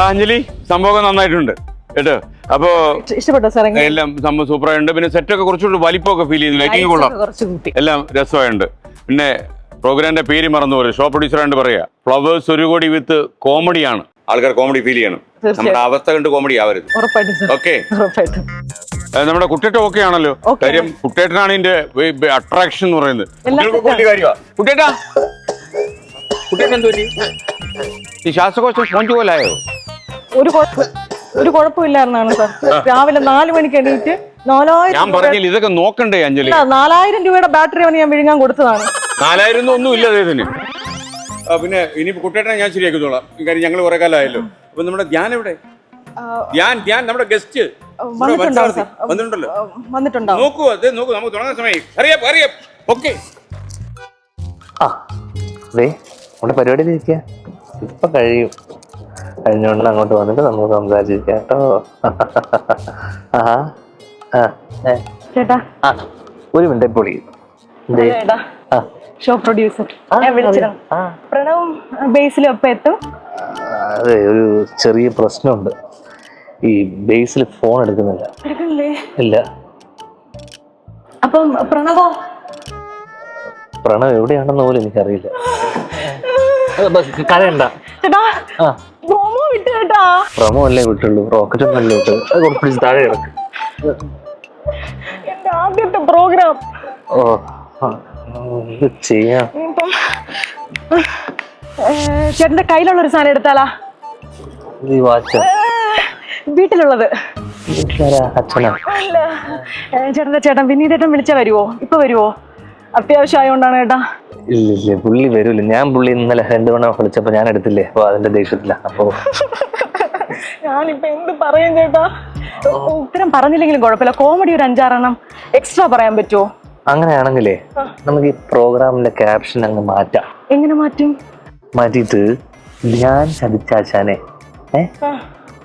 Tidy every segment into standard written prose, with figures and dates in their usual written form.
അഞ്ജലി സംഭവം നന്നായിട്ടുണ്ട് കേട്ടോ. അപ്പോ ഇഷ്ടപ്പെട്ടോ സാർ? എല്ലാം സംഭവം സൂപ്പറായിട്ടുണ്ട്. പിന്നെ സെറ്റൊക്കെ കുറച്ചുകൂടി വലിപ്പമൊക്കെ ഫീൽ ചെയ്യുന്നു. ലൈറ്റിംഗ് കൊള്ളാം, എല്ലാം രസമായിട്ടുണ്ട്. പിന്നെ പ്രോഗ്രാമിന്റെ പേര് മറന്നു പോലെ ഷോ പ്രൊഡ്യൂസറായിട്ട് പറയാ, ഫ്ലവേഴ്സ് ഒരു കോടി വിത്ത് കോമഡിയാണ്. ആൾക്കാർ കോമഡി ഫീൽ ചെയ്യണം. നമ്മുടെ അവസ്ഥ കണ്ട് കോമഡി ആവരുത്. ഓക്കെ, നമ്മുടെ കുട്ടേട്ട ഓക്കെ ആണല്ലോ? കാര്യം കുട്ടേട്ടനാണ് ഇതിന്റെ അട്രാക്ഷൻ എന്ന് പറയുന്നത്. കുട്ടേട്ടാ എന്തോ ഈ ശ്വാസകോശം സ്പോഞ്ച് പോലായോ? ഒരു കുഴപ്പമില്ലായിരുന്നാണ് സാർ. രാവിലെ 4 മണിക്ക് എണീറ്റ് 4000. ഞാൻ പറഞ്ഞില്ല ഇതൊക്കെ നോക്കണ്ടേ അഞ്ജലി? 4000 രൂപയുടെ ബാറ്ററിയാണ് ഞാൻ വിഴുങ്ങാൻ കൊടുത്തതാണ്. 4000 ഒന്നും ഇല്ല ഇതിന്. പിന്നെ ഇനി കുട്ടേട്ടനെ ഞാൻ ശരിയാക്കിത്തോളാം. കാര്യം ഞങ്ങൾ കുറെ കാലമായല്ലോ. അപ്പൊ നമ്മുടെ ധ്യാൻ എവിടെ? ധ്യാൻ നമ്മുടെ ഗസ്റ്റ് വന്നിട്ടുണ്ടല്ലോ. നോക്കൂ, അത് നോക്കൂ, നമുക്ക് തുടങ്ങാൻ സമയം. അറിയാം. ഓക്കെ, നമ്മുടെ പരിപാടിയിലിരിക്കുക. ഇപ്പൊ കഴിഞ്ഞോണ്ട് അങ്ങോട്ട് വന്നിട്ട് നമുക്ക് സംസാരിച്ചിരിക്കാം കേട്ടോ. ചേട്ടാ ഒരു മിനിറ്റ് പൊളി. ഷോ പ്രൊഡ്യൂസർ പ്രണവും ബേസിലും ഒപ്പം എത്തും. അതെ, ഒരു ചെറിയ പ്രശ്നമുണ്ട്. ഈ ബേസിൽ ഫോൺ എടുക്കുന്നില്ല. ഇല്ല. അപ്പം പ്രണവ് എവിടെയാണെന്ന് പോലും എനിക്കറിയില്ല. കരയണ്ട. പ്രമോ അല്ലേ വിട്ടുള്ളൂ, റോക്കറ്റ് ഒന്നല്ലേ വിട്ടു. അത് കുറച്ച് താഴെ കിടക്ക്. എന്റെ ആദ്യത്തെ പ്രോഗ്രാം. ഓ ചെയ്യാം. ചേട്ടന്റെ കയ്യിലുള്ള ഒരു സാധനം എടുത്താലാ? ഈ വാച്ച് വീട്ടിലുള്ളത്. അച്ഛനാ? ചേട്ടൻ വിനീതേട്ടൻ വിളിച്ചാ വരുവോ? ഇപ്പൊ വരുവോ? അത്യാവശ്യം ആയോണ്ടാണ് ചേട്ടാ. ഇല്ല, പുള്ളി വരൂല. ഞാൻ പുള്ളി ഇന്നലെ 2 തവണ വിളിച്ചപ്പോ ഞാൻ എടുത്തില്ലേ, അപ്പൊ അതിന്റെ ദേഷ്യത്തില. അപ്പൊ ഞാനിപ്പോ എന്ത് പറയും ചേട്ടാ? ഉത്തരം പറഞ്ഞില്ലെങ്കിലും കുഴപ്പമില്ല. കോമഡി ഒരു 5-6 എണ്ണം എക്സ്ട്രാ പറയാൻ പറ്റുമോ? അങ്ങനെയാണെങ്കിലേ നമുക്ക് ഈ പ്രോഗ്രാമിന്റെ ക്യാപ്ഷൻ അങ്ങ് മാറ്റാം. എങ്ങനെ മാറ്റും? മാറ്റിയിട്ട് ധ്യാൻ ചതിച്ചാച്ചാനെ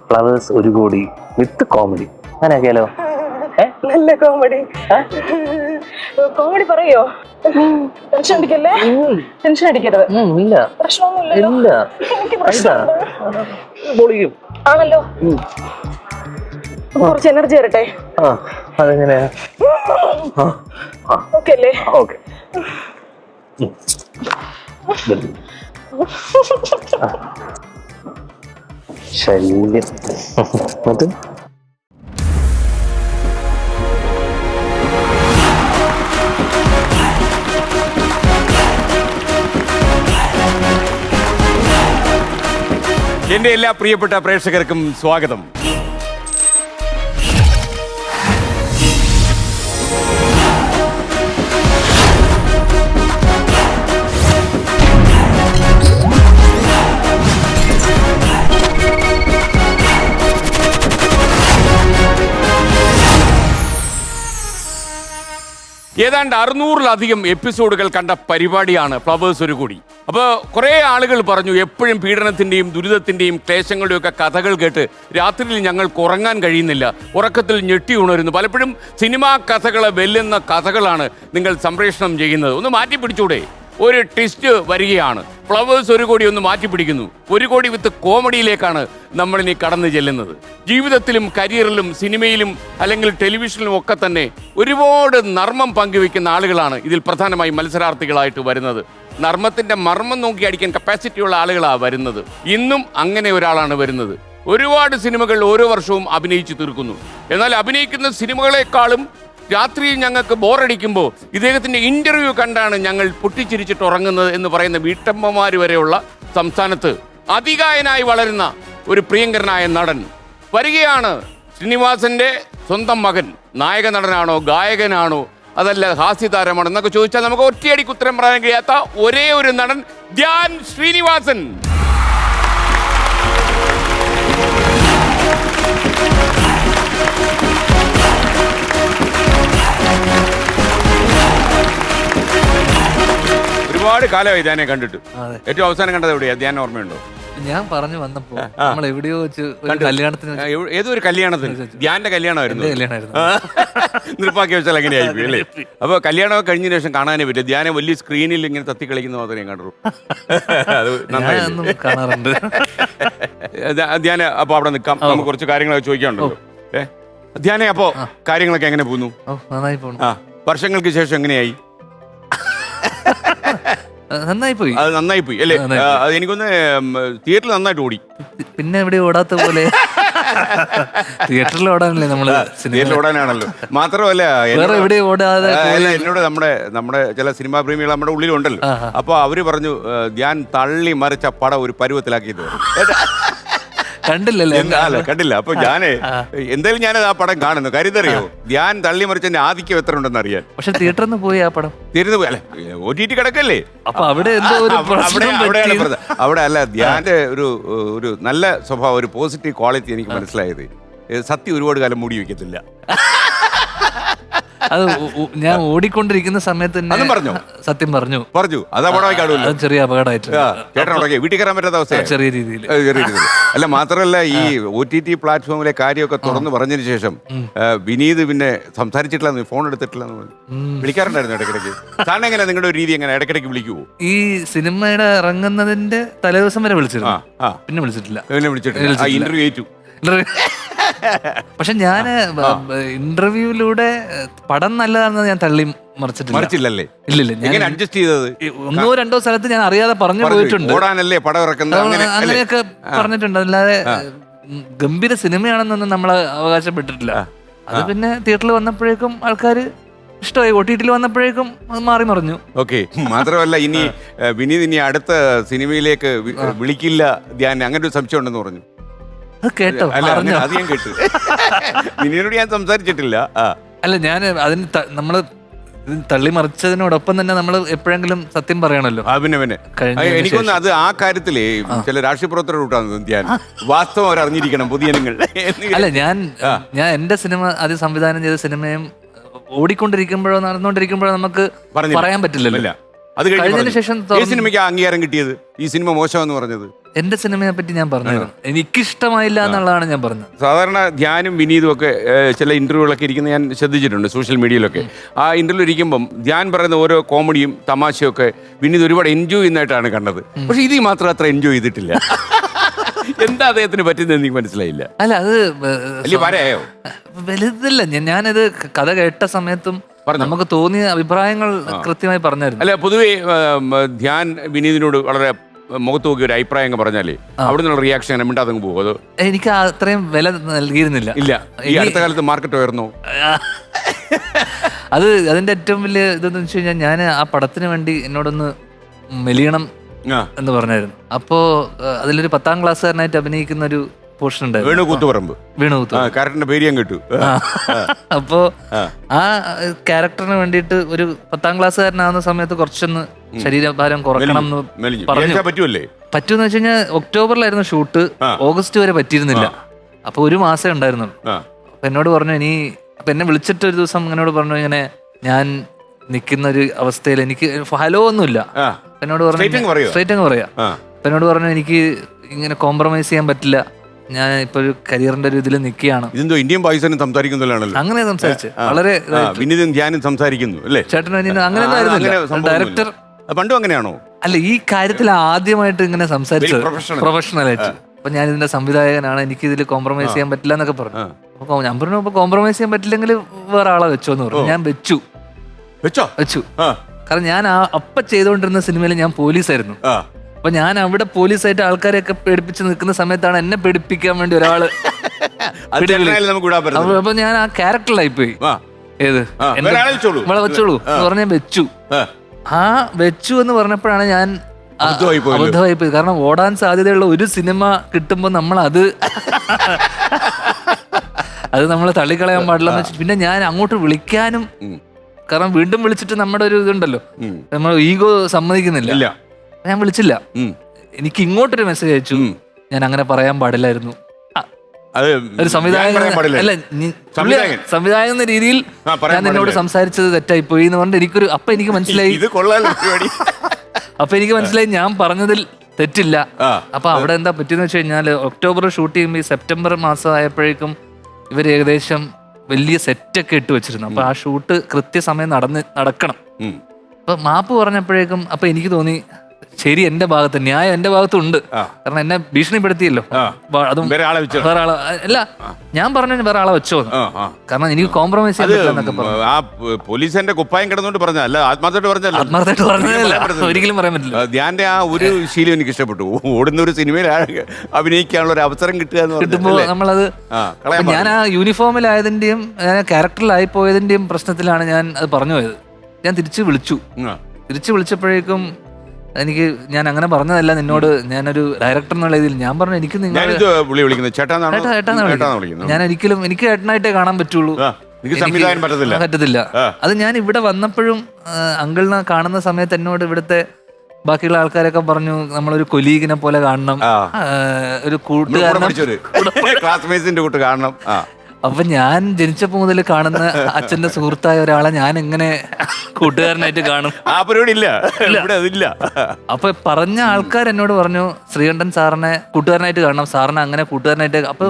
ഫ്ലവേഴ്സ് ഒരു കോടി വിത്ത് കോമഡി, അങ്ങനെയൊക്കെയാലോ? നല്ല കോമഡി. കോമഡി പറയോ? ടെൻഷൻ അടിക്കല്ലേ? ടെൻഷൻ അടിക്കരുത്. ഇല്ല, പ്രശ്നമൊന്നുമില്ല. ആണല്ലോ. കുറച്ച് എനർജി തരട്ടെ. അതെങ്ങനെയാ? ഓക്കെ അല്ലേ? ഓക്കെ. ശല്യം. എന്നിട്ട് എന്റെ എല്ലാ പ്രിയപ്പെട്ട പ്രേക്ഷകർക്കും സ്വാഗതം. ഏതാണ്ട് 600-ലധികം എപ്പിസോഡുകൾ കണ്ട പരിപാടിയാണ് ഫ്ലവേഴ്സ് ഒരു കോടി. അപ്പോൾ കുറേ ആളുകൾ പറഞ്ഞു എപ്പോഴും പീഡനത്തിൻ്റെയും ദുരിതത്തിൻ്റെയും ക്ലേശങ്ങളുടെയും ഒക്കെ കഥകൾ കേട്ട് രാത്രിയിൽ ഞങ്ങൾക്ക് ഉറങ്ങാൻ കഴിയുന്നില്ല, ഉറക്കത്തിൽ ഞെട്ടി ഉണരുന്നു. പലപ്പോഴും സിനിമാ കഥകളെ വെല്ലുന്ന കഥകളാണ് നിങ്ങൾ സംപ്രേഷണം ചെയ്യുന്നത്. ഒന്ന് മാറ്റി പിടിച്ചൂടെ? ഒരു ട്വിസ്റ്റ് വരികയാണ്. ഫ്ലവേഴ്സ് ഒരു കോടി ഒന്ന് മാറ്റിപ്പിടിക്കുന്നു. ഒരു കോടി വിത്ത് കോമഡിയിലേക്കാണ് നമ്മളിനി കടന്നു ചെല്ലുന്നത്. ജീവിതത്തിലും കരിയറിലും സിനിമയിലും അല്ലെങ്കിൽ ടെലിവിഷനിലും ഒക്കെ തന്നെ ഒരുപാട് നർമ്മം പങ്കുവെക്കുന്ന ആളുകളാണ് ഇതിൽ പ്രധാനമായി മത്സരാർത്ഥികളായിട്ട് വരുന്നത്. നർമ്മത്തിന്റെ മർമ്മം നോക്കി അടിക്കാൻ കപ്പാസിറ്റിയുള്ള ആളുകളാണ് വരുന്നത്. ഇന്നും അങ്ങനെ ഒരാളാണ് വരുന്നത്. ഒരുപാട് സിനിമകൾ ഓരോ വർഷവും അഭിനയിച്ചു തീർക്കുന്നു. എന്നാൽ അഭിനയിക്കുന്ന സിനിമകളെക്കാളും രാത്രിയിൽ ഞങ്ങൾക്ക് ബോറടിക്കുമ്പോൾ ഇദ്ദേഹത്തിൻ്റെ ഇൻ്റർവ്യൂ കണ്ടാണ് ഞങ്ങൾ പൊട്ടിച്ചിരിച്ചിട്ട് ഉറങ്ങുന്നത് എന്ന് പറയുന്ന വീട്ടമ്മമാർ വരെയുള്ള സംസ്ഥാനത്ത് അതികായനായി വളരുന്ന ഒരു പ്രിയങ്കരനായ നടൻ വരികയാണ്. ശ്രീനിവാസന്റെ സ്വന്തം മകൻ നായക നടനാണോ ഗായകനാണോ അതല്ല ഹാസ്യതാരമാണോ എന്നൊക്കെ ചോദിച്ചാൽ നമുക്ക് ഒറ്റയടിക്ക് ഉത്തരം പറയാൻ കഴിയാത്ത ഒരേ ഒരു നടൻ ധ്യാൻ ശ്രീനിവാസൻ. ഒരുപാട് കാലമായി ധ്യാനെ കണ്ടിട്ട്. ഏറ്റവും അവസാനം കണ്ടത് എവിടെയാ? ധ്യാൻ ഓർമ്മയുണ്ടോ? ഞാൻ പറഞ്ഞു വന്നപ്പോ നമ്മൾ എവിടെയോ വെച്ച് ഒരു കല്യാണത്തിന് ഏതൊരു കല്യാണത്തിന് ധ്യാന്റെ കല്യാണമായിരുന്നു. കല്യാണമായിരുന്നു. നിർപ്പാക്കി വെച്ചാൽ അങ്ങനെയായിരിക്കും അല്ലേ? അപ്പൊ കല്യാണമൊക്കെ കഴിഞ്ഞ ശേഷം കാണാനേ പറ്റും. ധ്യാനെ വലിയ സ്ക്രീനിൽ ഇങ്ങനെ തത്തി കളിക്കുന്ന മാത്രമേ കണ്ടു. അത് നന്നായി കാണാറുണ്ട്. ധ്യാന അപ്പൊ അവിടെ നിൽക്കാം, നമുക്ക് കുറച്ച് കാര്യങ്ങളൊക്കെ ചോദിക്കാനുണ്ടല്ലോ. ധ്യാനെ അപ്പോ കാര്യങ്ങളൊക്കെ എങ്ങനെ പോകുന്നു? നന്നായി പോകുന്നു. വർഷങ്ങൾക്ക് ശേഷം എങ്ങനെയായി? നന്നായി പോയി. അത് നന്നായി പോയി അല്ലേ? അത് എനിക്കൊന്ന് തിയേറ്ററിൽ നന്നായിട്ട് ഓടി. പിന്നെ എവിടെ ഓടാത്ത പോലെ തിയേറ്ററിൽ ഓടാനല്ലേ നമ്മള്? തിയേറ്ററിൽ ഓടാനാണല്ലോ. മാത്രമല്ല വേറെ എവിടെ ഓടാതെ എന്നോട് നമ്മുടെ ചില സിനിമാ പ്രേമികൾ നമ്മുടെ ഉള്ളിലുണ്ടല്ലോ. അപ്പൊ അവര് പറഞ്ഞു ധ്യാൻ തള്ളി മറിച്ച പടം ഒരു പരുവത്തിലാക്കിയത് കണ്ടില്ലല്ലേ? കണ്ടില്ല. അപ്പൊ ഞാന് എന്തായാലും ഞാനത് ആ പടം കാണുന്നു. കരുതറിയോ ധ്യാൻ തള്ളി മറിച്ചതിന്റെ ആധിക്യം എത്ര ഉണ്ടെന്ന് അറിയാൻ. പക്ഷെ തിയേറ്ററിൽ നിന്ന് പോയി ആ പടം തിരുന്ന് പോയി. അല്ലെ OTT കിടക്കല്ലേ? അപ്പൊ അവിടെ എന്തോ അവിടെ അല്ല, ധ്യാന്റെ ഒരു നല്ല സ്വഭാവം, ഒരു പോസിറ്റീവ് ക്വാളിറ്റി എനിക്ക് മനസ്സിലായത്. സത്യം ഒരുപാട് കാലം മൂടി വെക്കത്തില്ല. അത് ഞാൻ ഓടിക്കൊണ്ടിരിക്കുന്ന സമയത്ത് തന്നെ സത്യം പറഞ്ഞു. അത് അപകടമായി കാണുമല്ലോ. ചെറിയ അപകടമായിട്ട് ചേട്ടനുടക്കെ വീട്ടിൽ കയറാൻ പറ്റാത്ത അവസ്ഥ ചെറിയ രീതിയിൽ. അല്ല, മാത്രമല്ല ഈ OTT പ്ലാറ്റ്ഫോമിലെ കാര്യമൊക്കെ തുറന്നു പറഞ്ഞതിന് ശേഷം വിനീത് പിന്നെ സംസാരിച്ചിട്ടില്ല, ഫോൺ എടുത്തിട്ടില്ല, വിളിക്കാറുണ്ടായിരുന്നു ഇടയ്ക്കിടയ്ക്ക്. സാറിന് എങ്ങനെ നിങ്ങളുടെ ഒരു രീതി എങ്ങനെ ഇടയ്ക്കിടയ്ക്ക് വിളിക്കുവോ? ഈ സിനിമയുടെ ഇറങ്ങുന്നതിന്റെ തലേദിവസം വരെ വിളിച്ചിരുന്നു. പിന്നെ വിളിച്ചിട്ടില്ല. ഇന്റർവ്യൂ ഏറ്റു. പക്ഷെ ഞാൻ ഇന്റർവ്യൂവിലൂടെ പടം നല്ലതാണെന്ന് ഞാൻ തള്ളി മറിച്ചില്ലല്ലേ? ഇല്ലില്ല. ഞാൻ അഡ്ജസ്റ്റ് ചെയ്തത് 1-2 സ്ഥലത്ത് ഞാൻ അറിയാതെ പറഞ്ഞു പോയിട്ടുണ്ട്. അങ്ങനെയൊക്കെ പറഞ്ഞിട്ടുണ്ട്. അല്ലാതെ ഗംഭീര സിനിമയാണെന്നൊന്നും നമ്മൾ അവകാശപ്പെട്ടിട്ടില്ല. അത് പിന്നെ തിയേറ്ററിൽ വന്നപ്പോഴേക്കും ആൾക്കാർ ഇഷ്ടമായി. OTT വന്നപ്പോഴേക്കും അത് മാറി മറിഞ്ഞു. ഓക്കെ. മാത്രമല്ല ഇനി വിനീത് ഇനി അടുത്ത സിനിമയിലേക്ക് വിളിക്കില്ല ധ്യാൻ, അങ്ങനെ ഒരു സംശയം ഉണ്ടെന്ന് പറഞ്ഞു. കേട്ടോ? അത് ഞാൻ കേട്ടു. വിനീതിനോട് ഞാൻ സംസാരിച്ചിട്ടില്ല. അല്ല, ഞാൻ അതിന് നമ്മള് തള്ളി മറിച്ചതിനോടൊപ്പം തന്നെ നമ്മൾ എപ്പോഴെങ്കിലും സത്യം പറയണല്ലോ. പിന്നെ എനിക്കൊന്ന് അത് ആ കാര്യത്തില് ചില രാഷ്ട്രീയ പ്രവർത്തകരോട്ടാണ് ധ്യാൻ. വാസ്തവം അവർ അറിഞ്ഞിരിക്കണം പൊതുജനങ്ങൾ. അല്ല, ഞാൻ എന്റെ സിനിമ ആദ്യം സംവിധാനം ചെയ്ത സിനിമയും ഓടിക്കൊണ്ടിരിക്കുമ്പോഴോ നടന്നുകൊണ്ടിരിക്കുമ്പോഴോ നമുക്ക് പറയാൻ പറ്റില്ലല്ലോ. അത് കഴിഞ്ഞതിന് ശേഷം ഈ സിനിമയ്ക്ക് അംഗീകാരം കിട്ടിയത്, ഈ സിനിമ മോശമെന്ന് പറഞ്ഞത് എന്റെ സിനിമയെ പറ്റി ഞാൻ പറഞ്ഞു. എനിക്കിഷ്ടമായില്ല എന്നുള്ളതാണ് ഞാൻ പറഞ്ഞത്. സാധാരണ ധ്യാനും വിനീതും ഒക്കെ ചില ഇന്റർവ്യൂകളൊക്കെ ഇരിക്കുന്ന ഞാൻ ശ്രദ്ധിച്ചിട്ടുണ്ട് സോഷ്യൽ മീഡിയയിലൊക്കെ. ആ ഇന്റർവ്യൂ ഇരിക്കുമ്പം ധ്യാൻ പറയുന്ന ഓരോ കോമഡിയും തമാശയും ഒക്കെ വിനീത് ഒരുപാട് എൻജോയ് ചെയ്യുന്നതായിട്ടാണ് കണ്ടത്. പക്ഷെ ഇത് മാത്രം അത്ര എൻജോയ് ചെയ്തിട്ടില്ല. എന്താ അദ്ദേഹത്തിന് പറ്റുന്നത് എനിക്ക് മനസ്സിലായില്ല. അല്ല, അത് പറയായോ? വലുതല്ല. ഞാനത് കഥ കേട്ട സമയത്തും നമുക്ക് തോന്നിയ അഭിപ്രായങ്ങൾ കൃത്യമായി പറഞ്ഞായിരുന്നു. അല്ല, പൊതുവെ ധ്യാൻ വിനീതിനോട് വളരെ മുഖത്ത് നോക്കി ഒരു അഭിപ്രായം പറഞ്ഞാലേ അവിടെ നിന്നുള്ള റിയാക്ഷൻ അങ്ങനെ മിണ്ടാതെ പോകും. അത് എനിക്ക് അത്രയും വില നൽകിയിരുന്നില്ല. ഇല്ല, ഈ അടുത്ത കാലത്ത് മാർക്കറ്റ് ഉയർന്നോ? അതിന്റെ ഏറ്റവും വലിയ ഇതെന്ന് വെച്ച് കഴിഞ്ഞാൽ ഞാൻ ആ പടത്തിന് വേണ്ടി എന്നോടൊന്ന് മെലിയണം എന്ന് പറഞ്ഞായിരുന്നു. അപ്പോ അതിലൊരു 10ാം ക്ലാസ്സുകാരനായിട്ട് അഭിനയിക്കുന്ന ഒരു പോർഷൻ ഉണ്ടായിരുന്നു. വേണുകൂത്തുപറമ്പ് ക്യാരക്ടറിന്റെ പേര് ഞാൻ കേട്ടു. അപ്പോ ആ ക്യാരക്ടറിന് വേണ്ടിയിട്ട് ഒരു 10ാം ക്ലാസ്സുകാരനാകുന്ന സമയത്ത് കുറച്ചൊന്ന് ശരീരഭാരം കുറക്കണം എന്ന് പറഞ്ഞു. പറ്റൂന്ന് വെച്ച് കഴിഞ്ഞാൽ ഒക്ടോബറിലായിരുന്നു ഷൂട്ട്, ഓഗസ്റ്റ് വരെ പറ്റിയിരുന്നില്ല. അപ്പൊ 1 മാസം ഉണ്ടായിരുന്നുള്ളൂ. അപ്പൊ എന്നോട് പറഞ്ഞു അപ്പൊ എന്നെ വിളിച്ചിട്ട് ഒരു ദിവസം എന്നോട് പറഞ്ഞു, ഇങ്ങനെ ഞാൻ നിൽക്കുന്ന ഒരു അവസ്ഥയിൽ എനിക്ക് ഹലോ ഒന്നുമില്ല. എന്നോട് പറഞ്ഞു സ്ട്രൈറ്റ് അങ്ങ് പറയാ. അപ്പൊ എന്നോട് പറഞ്ഞു എനിക്ക് ഇങ്ങനെ കോംപ്രമൈസ് ചെയ്യാൻ പറ്റില്ല, ഞാൻ ഇപ്പൊ ഒരു കരിയറിന്റെ ഒരു ഇതിൽ നിൽക്കുകയാണ്. ഇതെന്തോ ഇന്ത്യൻ പാകിസ്ഥാനും സംസാരിക്കുന്നല്ലോ. അങ്ങനെ സംസാരിച്ച് വളരെ വിനീതും ധ്യാനും സംസാരിക്കുന്നു അല്ലേ? ചേട്ടൻ അങ്ങനെ ഡയറക്ടർ പണ്ടും അങ്ങനെയാണോ? അല്ല, ഈ കാര്യത്തിൽ ആദ്യമായിട്ട് ഇങ്ങനെ സംസാരിച്ചത് പ്രൊഫഷണലായിട്ട്. അപ്പൊ ഞാൻ ഇതിന്റെ സംവിധായകനാണ്, എനിക്ക് ഇതിൽ കോംപ്രമൈസ് ചെയ്യാൻ പറ്റില്ല എന്നൊക്കെ പറഞ്ഞു. അപ്പൊ ഞാൻ പറഞ്ഞു, അപ്പൊ കോംപ്രമൈസ് ചെയ്യാൻ പറ്റില്ലെങ്കിൽ വേറെ ആളെ വെച്ചോന്ന് പറഞ്ഞു. ഞാൻ വെച്ചു. കാരണം ഞാൻ അപ്പൊ ചെയ്തുകൊണ്ടിരുന്ന സിനിമയിൽ ഞാൻ പോലീസായിരുന്നു. അപ്പൊ ഞാൻ അവിടെ പോലീസായിട്ട് ആൾക്കാരെയൊക്കെ പേടിപ്പിച്ച് നിൽക്കുന്ന സമയത്താണ് എന്നെ പേടിപ്പിക്കാൻ വേണ്ടി ഒരാള്. അപ്പൊ ഞാൻ ആ ക്യാരക്ടറിലായി പോയി. ഏത് ഇവിടെ വെച്ചോളൂ എന്ന് പറഞ്ഞാൽ വെച്ചു. ആ വെച്ചു എന്ന് പറഞ്ഞപ്പോഴാണ് ഞാൻ അബദ്ധമായി പോയി. കാരണം ഓടാൻ സാധ്യതയുള്ള ഒരു സിനിമ കിട്ടുമ്പോ നമ്മൾ അത് നമ്മൾ തള്ളിക്കളയാൻ പാടില്ലെന്ന് വെച്ചിട്ട് പിന്നെ ഞാൻ അങ്ങോട്ട് വിളിക്കാനും, കാരണം വീണ്ടും വിളിച്ചിട്ട് നമ്മുടെ ഒരു ഇതുണ്ടല്ലോ, നമ്മൾ ഈഗോ സമ്മതിക്കുന്നില്ല. ഞാൻ വിളിച്ചില്ല. എനിക്ക് ഇങ്ങോട്ടൊരു മെസ്സേജ് അയച്ചു, ഞാൻ അങ്ങനെ പറയാൻ പാടില്ലായിരുന്നു. ഒരു സംവിധായകൻ എന്ന രീതിയിൽ ഞാൻ നിന്നോട് സംസാരിച്ചത് തെറ്റായി പോയി എന്ന് പറഞ്ഞിട്ട് എനിക്ക് മനസ്സിലായി. അപ്പൊ എനിക്ക് മനസ്സിലായി ഞാൻ പറഞ്ഞതിൽ തെറ്റില്ല. അപ്പൊ അവിടെ എന്താ പറ്റിയെന്ന് വെച്ച് കഴിഞ്ഞാൽ ഒക്ടോബർ ഷൂട്ട് ചെയ്യുമ്പോൾ ഈ സെപ്റ്റംബർ മാസം ആയപ്പോഴേക്കും ഇവർ ഏകദേശം വലിയ സെറ്റൊക്കെ ഇട്ട് വെച്ചിരുന്നു. അപ്പൊ ആ ഷൂട്ട് കൃത്യസമയം നടക്കണം. അപ്പൊ മാപ്പ് പറഞ്ഞപ്പോഴേക്കും അപ്പൊ എനിക്ക് തോന്നി ശരി, എന്റെ ഭാഗത്ത് ന്യായം എന്റെ ഭാഗത്തുണ്ട്. കാരണം എന്നെ ഭീഷണിപ്പെടുത്തിയല്ലോ. അതും വേറെ ആളെ അല്ല, ഞാൻ പറഞ്ഞു വേറെ ആളെ വെച്ചോ, കാരണം എനിക്ക് കോംപ്രമൈസ് ആ പോലീസിന്റെ കുപ്പായം കിടന്നുകൊണ്ട് പറഞ്ഞല്ല, ആത്മാർത്ഥമായിട്ട് പറഞ്ഞതല്ല, ഒരിക്കലും പറയാൻ പറ്റില്ല. ധ്യാന്റെ ആ ഒരു ശീലം എനിക്ക് ഇഷ്ടപ്പെട്ടു. ഓടുന്ന ഒരു സിനിമയിൽ അഭിനയിക്കാനുള്ള ഒരു അവസരം കിട്ടുമ്പോൾ നമ്മളത്, ഞാൻ ആ യൂണിഫോമിലായതിന്റെയും ക്യാരക്ടറിലായി പോയതിന്റെയും പ്രശ്നത്തിലാണ് ഞാൻ അത് പറഞ്ഞു പോയത്. ഞാൻ തിരിച്ചു വിളിച്ചപ്പോഴേക്കും ഞാൻ അങ്ങനെ പറഞ്ഞതല്ല നിന്നോട്, ഞാനൊരു ഡയറക്ടർ എന്നുള്ള ഇതിൽ ഞാൻ പറഞ്ഞു എനിക്ക് ഞാൻ ഒരിക്കലും എനിക്ക് ഏട്ടനായിട്ടേ കാണാൻ പറ്റുള്ളൂ, പറ്റത്തില്ല. അത് ഞാൻ ഇവിടെ വന്നപ്പോഴും അങ്കിളിനെ കാണുന്ന സമയത്ത് എന്നോട് ഇവിടുത്തെ ബാക്കിയുള്ള ആൾക്കാരൊക്കെ പറഞ്ഞു നമ്മളൊരു കൊലീഗിനെ പോലെ കാണണം, ഒരു കൂട്ടുകാരന്റെ കാണണം. അപ്പൊ ഞാൻ ജനിച്ചപ്പോ മുതൽ കാണുന്ന അച്ഛന്റെ സുഹൃത്തായ ഒരാളെ ഞാൻ എങ്ങനെ കൂട്ടുകാരനായിട്ട് കാണും? ആ പരിപാടി ഇല്ല. അപ്പൊ പറഞ്ഞ ആൾക്കാർ എന്നോട് പറഞ്ഞു ശ്രീകണ്ഠൻ സാറിനെ കൂട്ടുകാരനായിട്ട് കാണണം, സാറിനെ അങ്ങനെ കൂട്ടുകാരനായിട്ട്. അപ്പൊ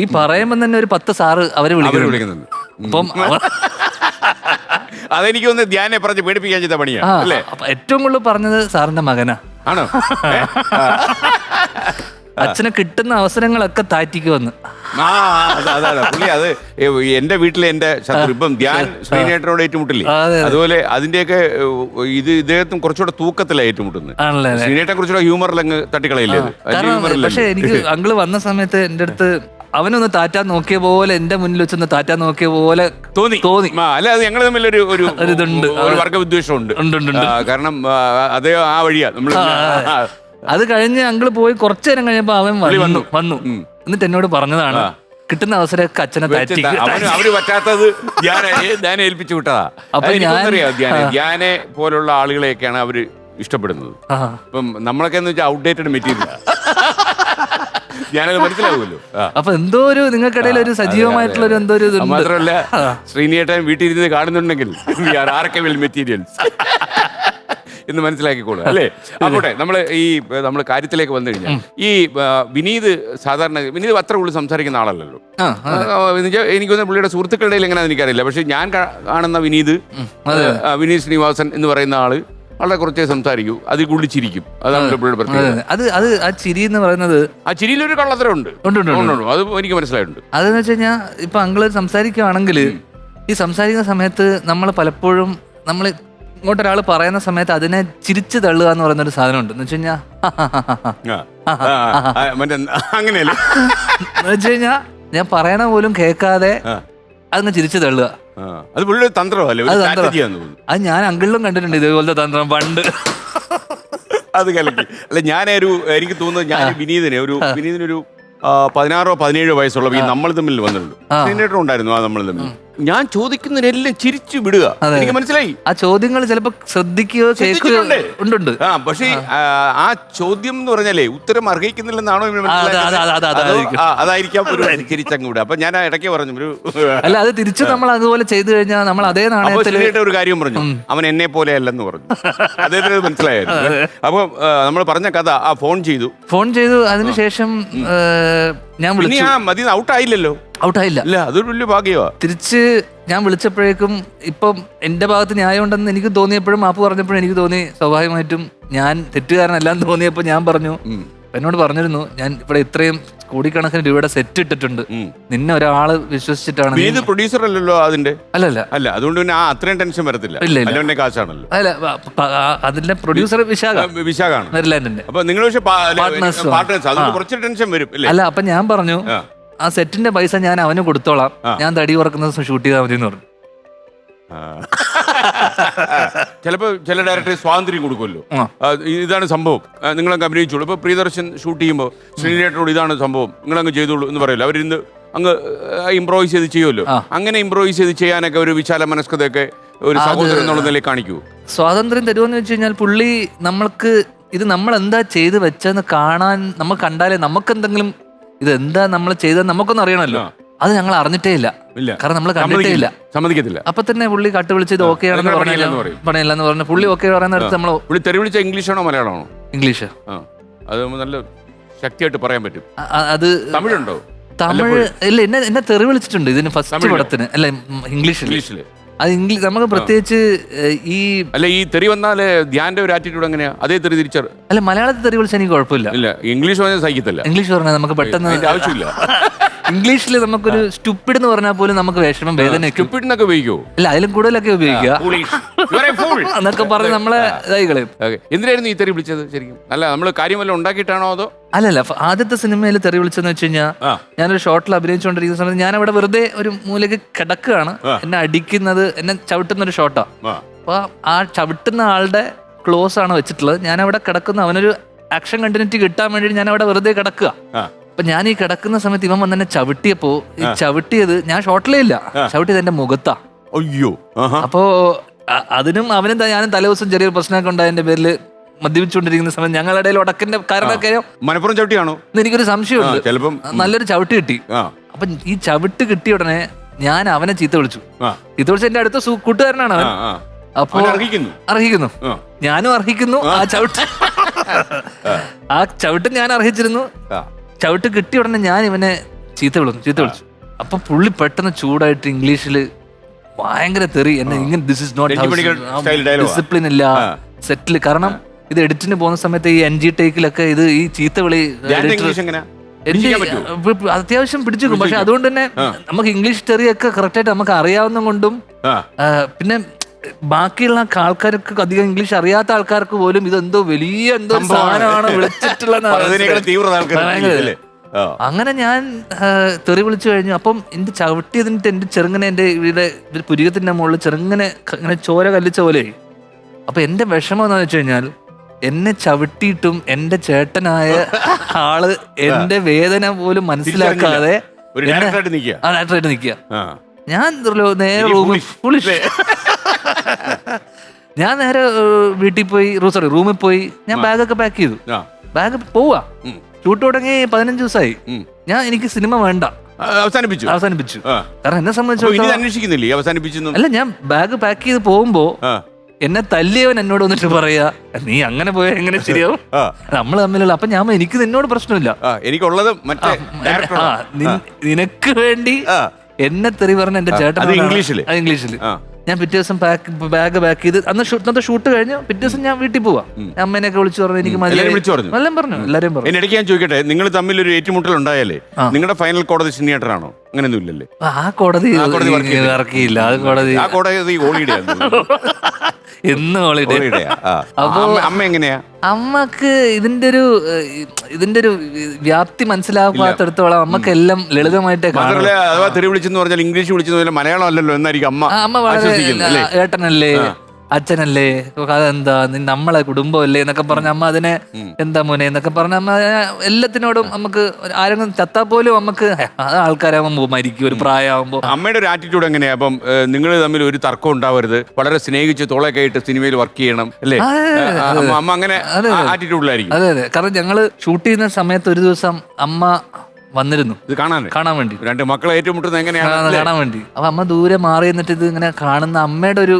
ഈ പറയുമ്പോ തന്നെ ഒരു 10 സാറ് അവരെ വിളിക്കുന്നുണ്ട്. അപ്പം അതെനിക്ക് ഒന്ന് ധ്യാനെ പറഞ്ഞ് പേടിപ്പിക്കാൻ ചെയ്ത പണിയാ അല്ലേ? ഏറ്റവും കൂടുതൽ പറഞ്ഞത് സാറിന്റെ മകനാ. ആണോ? അച്ഛനെ കിട്ടുന്ന അവസരങ്ങളൊക്കെ താറ്റിക്ക് വന്ന് പുള്ളി അത് എന്റെ വീട്ടിലെ എന്റെ ശത്രു ഇപ്പം ധ്യാൻ ശ്രീനേട്ടനോട് ഏറ്റുമുട്ടില്ലേ, അതുപോലെ അതിന്റെയൊക്കെ ഇദ്ദേഹത്തും കുറച്ചുകൂടെ തൂക്കത്തിലാണ് ഏറ്റുമുട്ടുന്നത്. ശ്രീനേട്ടൻ കുറച്ചുകൂടെ ഹ്യൂമറിലങ്ങ് തട്ടിക്കളയില്ലേ. പക്ഷെ എനിക്ക് അങ്കിള് വന്ന സമയത്ത് എന്റെ അടുത്ത് അവനൊന്ന് താറ്റാൻ നോക്കിയ പോലെ, എന്റെ മുന്നിൽ വെച്ചൊന്ന് താറ്റാൻ നോക്കിയ പോലെ തോന്നി. അല്ല, അത് ഞങ്ങൾ തമ്മിൽ ഒരു വർഗവിദ്വേഷമുണ്ട്. കാരണം അതേ ആ വഴിയാ നമ്മൾ. അത് കഴിഞ്ഞ് അങ്കിള് പോയി കുറച്ചു നേരം കഴിഞ്ഞപ്പോ അവൻ വന്നു എന്നിട്ട് എന്നോട് പറഞ്ഞതാണ് കിട്ടുന്ന അവസരമൊക്കെ അച്ഛനെ അവര് പറ്റാത്തത് ധ്യാനെ ഏൽപ്പിച്ചു വിട്ടതാ. അപ്പൊ ധ്യാനെ പോലുള്ള ആളുകളെയൊക്കെയാണ് അവര് ഇഷ്ടപ്പെടുന്നത്. ഇപ്പം നമ്മളൊക്കെ എന്ന് വെച്ചാൽ ഔട്ട്ഡേറ്റഡ് മെറ്റീരിയൽ. ഞാനത് മനസ്സിലാവുമല്ലോ. അപ്പൊ എന്തോ ഒരു നിങ്ങൾക്കിടയിൽ ഒരു സജീവമായിട്ടുള്ള ഒരു എന്തോ ഒരു മാത്രമല്ല, ശ്രീനിയേട്ടൻ വീട്ടിൽ ഇരുന്ന് കാണുന്നുണ്ടെങ്കിൽ ആരൊക്കെ വെൽ മെറ്റീരിയൽസ് എന്ന് മനസ്സിലാക്കിക്കോളൂ അല്ലേ? അപ്പോട്ടെ നമ്മൾ കാര്യത്തിലേക്ക് വന്നു കഴിഞ്ഞാൽ ഈ വിനീത് വിനീത് അത്ര കൂടുതൽ സംസാരിക്കുന്ന ആളല്ലല്ലോ. എനിക്കൊന്ന് പുള്ളിയുടെ സുഹൃത്തുക്കളുടെ ഇടയിൽ എങ്ങനെയാണെന്ന് എനിക്കറിയില്ല. പക്ഷെ ഞാൻ കാണുന്ന വിനീത് ശ്രീനിവാസൻ എന്ന് പറയുന്ന ആള് വളരെ കുറച്ചേ സംസാരിക്കൂ, അതിൽ കൂടുതൽ ചിരിക്കും. അതാണ് പുള്ളിയുടെ പ്രത്യേകത. അത് ആ ചിരി എന്ന് പറയുന്നത്, ആ ചിരിയിലൊരു കള്ളത്തരം ഉണ്ട്. അത് എനിക്ക് മനസ്സിലായിട്ടുണ്ട്. അതെന്ന് വെച്ച് കഴിഞ്ഞാൽ ഇപ്പൊ അങ്കിള് സംസാരിക്കുകയാണെങ്കിൽ ഈ സംസാരിക്കുന്ന സമയത്ത് നമ്മൾ പലപ്പോഴും നമ്മൾ ഇങ്ങോട്ടൊരാൾ പറയുന്ന സമയത്ത് അതിനെ ചിരിച്ചു തള്ളുക എന്ന് പറയുന്ന ഒരു സാധനം ഉണ്ട്. എന്ന് വെച്ച് കഴിഞ്ഞാൽ അങ്ങനെയല്ലേ, എന്ന് വെച്ച് കഴിഞ്ഞാൽ ഞാൻ പറയണ പോലും കേൾക്കാതെ അതിനെ ചിരിച്ചു തള്ളുക. അത് പുള്ളിയുടെ തന്ത്രമല്ലേ? അത് ഞാൻ അങ്കിളിലും കണ്ടിട്ടുണ്ട് ഇതേപോലത്തെ തന്ത്രം പണ്ട്. അത് കലക്കി. അല്ല, എനിക്ക് തോന്നുന്നത് ഞാൻ വിനീതിനൊരു 16 17 വയസ്സുള്ള ഈ നമ്മൾ തമ്മിൽ വന്നിട്ടുണ്ട്. ശ്രീനേട്ടൻ ഉണ്ടായിരുന്നു. ആ നമ്മൾ തമ്മിൽ ഞാൻ ചോദിക്കുന്നതിനെല്ലാം ചിരിച്ചു വിടുക. എനിക്ക് മനസ്സിലായി. ആ ചോദ്യങ്ങൾ ചിലപ്പോ ശ്രദ്ധിക്കുകയോ കേൾക്കുകയോ ഉണ്ട്. പക്ഷേ ആ ചോദ്യം എന്ന് പറഞ്ഞാലേ ഉത്തരം അർഹിക്കുന്നില്ലെന്നാണോ അതായിരിക്കാം ചിരിച്ചങ്ങ് വിടുക. അപ്പൊ ഞാൻ ഇടയ്ക്ക് പറഞ്ഞു അല്ല, അത് തിരിച്ചു നമ്മൾ അതുപോലെ ചെയ്തു കഴിഞ്ഞാൽ നമ്മൾ അതേ നാണയത്തിൽ ഒരു കാര്യം പറഞ്ഞു, അവൻ എന്നെ പോലെ അല്ലെന്ന് പറഞ്ഞു. അദ്ദേഹത്തിന് മനസ്സിലായിരുന്നു. അപ്പൊ നമ്മൾ പറഞ്ഞ കഥ ഫോൺ ചെയ്തു. അതിനുശേഷം ഞാൻ വിളിച്ചു. ഔട്ടായില്ല. അതൊരു വലിയ ഭാഗ്യമാ. തിരിച്ച് ഞാൻ വിളിച്ചപ്പോഴേക്കും ഇപ്പം എന്റെ ഭാഗത്ത് ന്യായമുണ്ടെന്ന് എനിക്ക് തോന്നിയപ്പോഴും മാപ്പ് പറഞ്ഞപ്പോഴും എനിക്ക് തോന്നി സ്വാഭാവികമായിട്ടും ഞാൻ തെറ്റുകാരനല്ലാന്ന് തോന്നിയപ്പോൾ ഞാൻ പറഞ്ഞു, എന്നോട് പറഞ്ഞിരുന്നു ഞാൻ ഇവിടെ ഇത്രയും കോടിക്കണക്കിന് രൂപയുടെ സെറ്റ് ഇട്ടിട്ടുണ്ട്, നിന്നെ ഒരാള് വിശ്വസിച്ചിട്ടാണ്. പ്രൊഡ്യൂസർ അല്ലല്ലോ അതിന്റെ? അല്ല, അതുകൊണ്ട് പിന്നെ അത്രയും ടെൻഷൻ വരത്തില്ല. കാശാണല്ലോ. അല്ല, അതിന്റെ പ്രൊഡ്യൂസർ വിശാഖാണ്, നെതർലാൻഡിന്റെ. അപ്പൊ നിങ്ങൾ കുറച്ച് ടെൻഷൻ വരും. അല്ല, അപ്പൊ ഞാൻ പറഞ്ഞു ആ സെറ്റിന്റെ പൈസ ഞാൻ അവന് കൊടുത്തോളാം, ഞാൻ തടി കുറക്കുന്ന ഷൂട്ട് ചെയ്താൽ മതി എന്ന് പറഞ്ഞു. ചിലപ്പോ ചില ഡയറക്ടർ സ്വാതന്ത്ര്യം കൊടുക്കുമല്ലോ, ഇതാണ് സംഭവം, നിങ്ങളങ്ങ് അഭിനയിച്ചോളൂ. ഇപ്പൊ പ്രിയദർശൻ ഷൂട്ട് ചെയ്യുമ്പോൾ ശ്രീനേട്ടനോട് ഇതാണ് സംഭവം, നിങ്ങളങ്ങ് ചെയ്തോളൂ എന്ന് പറയല്ലോ. അവരിന്ന് അങ്ങ് ഇംപ്രോവൈസ് ചെയ്ത് ചെയ്യുമല്ലോ. അങ്ങനെ ഇംപ്രോവൈസ് ചെയ്ത് ചെയ്യാനൊക്കെ ഒരു വിശാല മനസ്കതയൊക്കെ ഒരു സഹോദരൻ എന്നുള്ള നിലയിൽ കാണിക്കൂ. സ്വാതന്ത്ര്യം തരുമെന്ന് വെച്ച് കഴിഞ്ഞാൽ പുള്ളി നമ്മൾക്ക് ഇത് നമ്മൾ എന്താ ചെയ്ത് വെച്ചെന്ന് കാണാൻ നമ്മൾ കണ്ടാലേ നമുക്കെന്തെങ്കിലും ഇതെന്താ നമ്മൾ ചെയ്തത് നമുക്കൊന്നും അറിയണമല്ലോ. അത് ഞങ്ങൾ അറിഞ്ഞിട്ടേ ഇല്ല, കാരണം നമ്മൾ കണ്ടിട്ടേ ഇല്ല, സമ്മതിക്കത്തില്ല. അപ്പൊ തന്നെ പുള്ളി കട്ട് വിളിച്ചത് ഓക്കെ ആണെന്ന് പണിയില്ലെന്ന് പറഞ്ഞു. പുള്ളി ഓക്കെ പറയുന്നിടത്ത് നമ്മൾ തെറി വിളിച്ച ഇംഗ്ലീഷാണോ മലയാളമാണോ? ഇംഗ്ലീഷ്. അത് നല്ല ശക്തിയായിട്ട് പറയാൻ പറ്റും. അത് തമിഴുണ്ടോ? തമിഴ് ഇല്ല, എന്നെ തെറി വിളിച്ചിട്ടുണ്ട് ഇതിന് ഫസ്റ്റ് പടത്തിന്. അല്ല, ഇംഗ്ലീഷില്. അത് ഇംഗ്ലീഷ് നമുക്ക് പ്രത്യേകിച്ച് ഈ അല്ല, ഈ തെറി വന്നാല് ധ്യാന്റെ ഒരു ആറ്റിറ്റ്യൂഡ് എങ്ങനെയാ? അതേ തെറി തിരിച്ചറി അല്ല, മലയാളത്തിൽ തെറി വിളിച്ചാൽ എനിക്ക് കുഴപ്പമില്ല. ഇല്ല, ഇംഗ്ലീഷ് പറഞ്ഞാൽ സഹിക്കത്തില്ല. ഇംഗ്ലീഷ് പറഞ്ഞാൽ നമുക്ക് പെട്ടെന്ന് ആവശ്യമില്ല. ഇംഗ്ലീഷിൽ നമുക്കൊരു സ്റ്റുപ്പിഡ് എന്ന് പറഞ്ഞാൽ പോലും നമുക്ക് വിഷമം, വേദന. സ്റ്റുപ്പിഡിനൊക്കെ ഉപയോഗിക്കോ? അല്ല, അതിലും കൂടുതലൊക്കെ ഉപയോഗിക്കുക എന്നൊക്കെ പറഞ്ഞ് നമ്മളെ ഇതായികളെ. എന്തിനായിരുന്നു ഈ തെറി വിളിച്ചത് ശരിക്കും? അല്ല, നമ്മൾ കാര്യം വല്ലതും ഉണ്ടാക്കിയിട്ടാണോ അതോ? അല്ലല്ല, ആദ്യത്തെ സിനിമയിൽ തെറി വിളിച്ചെന്ന് വെച്ച് കഴിഞ്ഞാൽ ഞാനൊരു ഷോട്ടിൽ അഭിനയിച്ചുകൊണ്ടിരിക്കുന്ന സമയത്ത് ഞാൻ അവിടെ വെറുതെ ഒരു മൂലയ്ക്ക് കിടക്കുകയാണ്. എന്നെ അടിക്കുന്നത്, എന്നെ ചവിട്ടുന്ന ഒരു ഷോട്ടാ. അപ്പൊ ആ ചവിട്ടുന്ന ആളുടെ ക്ലോസ് ആണ് വെച്ചിട്ടുള്ളത്. ഞാൻ അവിടെ കിടക്കുന്ന, അവനൊരു ആക്ഷൻ കണ്ടിന്യൂറ്റി കിട്ടാൻ വേണ്ടി ഞാൻ അവിടെ വെറുതെ കിടക്കുക. അപ്പൊ ഞാൻ ഈ കിടക്കുന്ന സമയത്ത് ഇവൻ വന്ന് എന്നെ ചവിട്ടിയപ്പോ, ഈ ചവിട്ടിയത് ഞാൻ ഷോട്ടിലേ ഇല്ല, ചവിട്ടിയത് എന്റെ മുഖത്താ. അയ്യോ. അപ്പോ അതിനും അവനും ഞാനും തലേദിവസം ചെറിയൊരു പ്രശ്നമൊക്കെ ഉണ്ടായതിന്റെ പേരില് മദ്യപിച്ചുകൊണ്ടിരിക്കുന്ന സമയത്ത് ഞങ്ങളുടെ ഇടയിൽ ഉടക്കിന്റെ കാരണമൊക്കെ മലപ്പുറം ചവിട്ടിയാണോ എനിക്കൊരു സംശയമുണ്ട്. ചിലപ്പം നല്ലൊരു ചവിട്ട് കിട്ടി. അപ്പൊ ഈ ചവിട്ട് കിട്ടിയ ഉടനെ ഞാൻ അവനെ ചീത്ത വിളിച്ചു. എന്റെ അടുത്ത കൂട്ടുകാരനാണ് അവൻ. അപ്പൊ അർഹിക്കുന്നു, ഞാനും അർഹിക്കുന്നു ആ ചവിട്ട്. ആ ചവിട്ട് ഞാൻ അർഹിച്ചിരുന്നു. ചവിട്ട് കിട്ടിയ ഉടനെ ഞാൻ ഇവനെ ചീത്ത വിളിച്ചു. അപ്പൊ പുള്ളി പെട്ടെന്ന് ചൂടായിട്ട് ഇംഗ്ലീഷില് ഭയങ്കര തെറി എന്നെ ഇങ്ങനെ, ദിസ് ഇസ് നോട്ട് ഡിസിപ്ലിൻ ഇല്ല സെറ്റില്. കാരണം ഇത് എഡിറ്റിന് പോകുന്ന സമയത്ത് ഈ NG ടേക്കിലൊക്കെ ഇത് ഈ ചീത്ത വിളി അത്യാവശ്യം പിടിച്ചു. പക്ഷെ അതുകൊണ്ട് തന്നെ നമുക്ക് ഇംഗ്ലീഷ് തെറിയൊക്കെ കറക്റ്റായിട്ട് നമുക്ക് അറിയാവുന്ന കൊണ്ടും, പിന്നെ ബാക്കിയുള്ള ആൾക്കാർക്ക്, അധികം ഇംഗ്ലീഷ് അറിയാത്ത ആൾക്കാർക്ക് പോലും ഇതെന്തോ വലിയ എന്തോ സാധനമാണ് വിളിച്ചിട്ടുള്ള. അങ്ങനെ ഞാൻ തെറി വിളിച്ചു കഴിഞ്ഞു. അപ്പം എന്റെ ചവിട്ടിയതിന്റെ എന്റെ ചെറുങ്ങനെ, എന്റെ ഇവിടെ പുരികത്തിന്റെ മുകളിൽ ചെറുങ്ങനെ ഇങ്ങനെ ചോര കല്ലിച്ച പോലെ. അപ്പൊ എന്റെ വിഷമം എന്താന്ന് വെച്ച് കഴിഞ്ഞാൽ, എന്നെ ചവിട്ടിയിട്ടും എന്റെ ചേട്ടനായ ആള് എന്റെ വേദന പോലും മനസ്സിലാക്കാതെ ഡയറക്ടറായിട്ട് നിൽക്കുക. ഞാൻ നേരെ ഞാൻ നേരെ വീട്ടിൽ പോയി, റൂമിൽ പോയി ഞാൻ ബാഗൊക്കെ പാക്ക് ചെയ്തു. ബാഗ് പോവാ, ഷൂട്ട് തുടങ്ങി 15 ദിവസമായി. എനിക്ക് സിനിമ വേണ്ട, അവസാനിപ്പിച്ചു. കാരണം എന്നെ സംബന്ധിച്ചിടത്തോളം അല്ല, ഞാൻ ബാഗ് പാക്ക് ചെയ്ത് പോകുമ്പോ എന്നെ തല്ലിയവൻ എന്നോട് വന്നിട്ട് പറയാ, നീ അങ്ങനെ പോയാ എങ്ങനെ ശരിയാവും, നമ്മൾ തമ്മിലുള്ള. അപ്പൊ ഞാൻ, എനിക്ക് നിന്നോട് പ്രശ്നമില്ല, എനിക്കുള്ളത് നിനക്ക് വേണ്ടി എന്നെ തെറി പറഞ്ഞ എന്റെ ചേട്ടൻ ഇംഗ്ലീഷില്. ഞാൻ പിറ്റേ ദിവസം ബാഗ് പാക്ക് ചെയ്ത് അന്നത്തെ ഷൂട്ട് കഴിഞ്ഞു. പിറ്റേ ദിവസം ഞാൻ വീട്ടിൽ പോവാ. അമ്മേനെയൊക്കെ വിളിച്ചു പറഞ്ഞു, എനിക്ക് എല്ലാം പറഞ്ഞു, എല്ലാരും പറഞ്ഞു. ഇടയ്ക്ക് ഞാൻ ചോദിക്കട്ടെ, നിങ്ങൾ തമ്മിൽ ഒരു ഏറ്റുമുട്ടൽ ഉണ്ടായാലേ നിങ്ങളുടെ ഫൈനൽ കോടതി സിനിയേറ്ററാണോ? അങ്ങനെയൊന്നും ഇല്ലല്ലേ? ആ കോടതി ഇറക്കിയില്ല. ആ കോടതി ഹോളിഡേ എന്ന് ഹോളിഡേ. അപ്പൊ അമ്മ എങ്ങനെയാ? അമ്മക്ക് ഇതിന്റെ ഒരു വ്യാപ്തി മനസ്സിലാക്കാത്തടത്തോളം അമ്മക്ക് എല്ലാം ലളിതമായിട്ടേ കാണും. അഥവാ തെറി വിളിച്ചെന്ന് പറഞ്ഞാൽ ഇംഗ്ലീഷ് വിളിച്ചെന്ന് മലയാളം അല്ലല്ലോ എന്നായിരിക്കും അമ്മ വളരെ ഏട്ടനല്ലേ, അച്ഛനല്ലേ, അതെന്താ നമ്മളെ കുടുംബമല്ലേ എന്നൊക്കെ പറഞ്ഞ അമ്മ അതിനെ എന്താ മോനെ എന്നൊക്കെ പറഞ്ഞ അമ്മ എല്ലാത്തിനോടും നമുക്ക് ആരെങ്കിലും ചത്താ പോലും നമുക്ക് ആൾക്കാരാകുമ്പോ മരിക്കും ഒരു പ്രായമാകുമ്പോ. അമ്മയുടെ ഒരു ആറ്റിറ്റ്യൂഡ് എങ്ങനെയാ? അപ്പം നിങ്ങൾ തമ്മിൽ ഒരു തർക്കം ഉണ്ടാവരുത്, വളരെ സ്നേഹിച്ച് തോളൊക്കെ ആയിട്ട് സിനിമയിൽ വർക്ക് ചെയ്യണം അല്ലേ? അമ്മ അങ്ങനെ ആറ്റിറ്റ്യൂഡിലായിരിക്കും. അതെ, കാരണം ഞങ്ങള് ഷൂട്ട് ചെയ്യുന്ന സമയത്ത് ഒരു ദിവസം അമ്മ വന്നിരുന്നു ഇത് കാണാൻ വേണ്ടി. രണ്ട് മക്കളെ ഏറ്റുമുട്ടുന്നത് എങ്ങനെയാണ് കാണാൻ വേണ്ടി. അപ്പൊ അമ്മ ദൂരെ മാറി എന്നിട്ട് ഇത് ഇങ്ങനെ കാണുന്ന അമ്മയുടെ ഒരു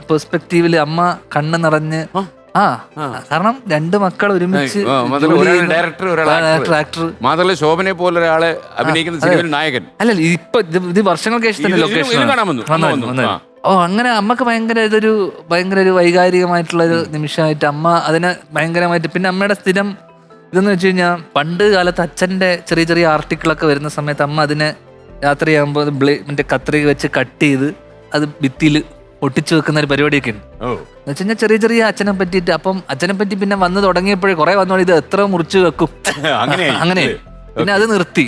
പെർസ്പെക്റ്റീവില് അമ്മ കണ്ണ് നിറഞ്ഞ്, കാരണം രണ്ട് മക്കൾ ഒരുമിച്ച്, ഡയറക്ടർ ആക്ടർ മാത്രമല്ല ശോഭനെ പോലെ ഒരാളെ അഭിനയിക്കുന്ന സിനിമയിൽ നായകൻ. അല്ല, ഇപ്പൊ ഇത് വർഷങ്ങൾക്ക് ശേഷം ലൊക്കേഷൻ. അങ്ങനെ അമ്മക്ക് ഭയങ്കര ഒരു വൈകാരികമായിട്ടുള്ള ഒരു നിമിഷമായിട്ട് അമ്മ അതിനെ ഭയങ്കരമായിട്ട്. പിന്നെ അമ്മയുടെ സ്ഥിരം ഇതെന്ന് വെച്ച് കഴിഞ്ഞാൽ, പണ്ട് കാലത്ത് അച്ഛൻ്റെ ചെറിയ ചെറിയ ആർട്ടിക്കിളൊക്കെ വരുന്ന സമയത്ത് അമ്മ അതിനെ രാത്രിയാകുമ്പോൾ മറ്റേ കത്രിക വെച്ച് കട്ട് ചെയ്ത് അത് ഭിത്തിയിൽ ഒട്ടിച്ചു വെക്കുന്ന ഒരു പരിപാടിയൊക്കെ ഉണ്ട്. എന്ന് വെച്ച് കഴിഞ്ഞാൽ ചെറിയ ചെറിയ അച്ഛനെ പറ്റിയിട്ട്. അപ്പം അച്ഛനെ പറ്റി പിന്നെ വന്ന് തുടങ്ങിയപ്പോഴേ കുറെ വന്നോളൂ, ഇത് എത്ര മുറിച്ച് വെക്കും അങ്ങനെ. പിന്നെ അത് നിർത്തി.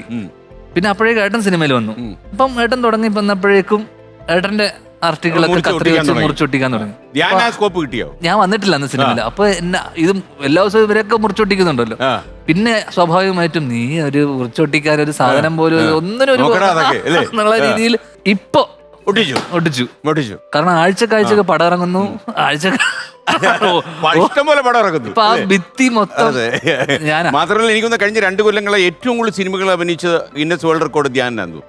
പിന്നെ അപ്പോഴേക്കും ഏട്ടൻ സിനിമയിൽ വന്നു. അപ്പം ഏട്ടൻ തുടങ്ങി വന്നപ്പോഴേക്കും ഏട്ടന്റെ ആർട്ടിക്കിളൊക്കെ കത്രി വെച്ച് മുറിച്ചൊട്ടിക്കാൻ തുടങ്ങി. ഞാൻ വന്നിട്ടില്ല അന്ന് സിനിമയിൽ. അപ്പൊ ഇതും എല്ലാ ദിവസവും ഇവരൊക്കെ മുറിച്ചൊട്ടിക്കുന്നുണ്ടല്ലോ. പിന്നെ സ്വാഭാവികമായിട്ടും നീ ഒരു മുറിച്ചൊട്ടിക്കാൻ ഒരു സാധനം പോലും ഒന്നിനും എന്നുള്ള രീതിയിൽ ഇപ്പൊ ഒട്ടിച്ചു. കാരണം ആഴ്ചക്കാഴ്ചക്ക് പടം ഇറങ്ങുന്നു, ഇഷ്ടം പോലെ പടം ഇറക്കുന്നു. ഇപ്പൊ ആ ഭിത്തി മൊത്തം ഞാനാ. മാത്രമല്ല എനിക്കൊന്ന് കഴിഞ്ഞ 2 കൊല്ലങ്ങളെ ഏറ്റവും കൂടുതൽ സിനിമകൾ അഭിനയിച്ച ഗിന്നസ് വേൾഡ് റെക്കോർഡ് ധ്യാനായിരുന്നു.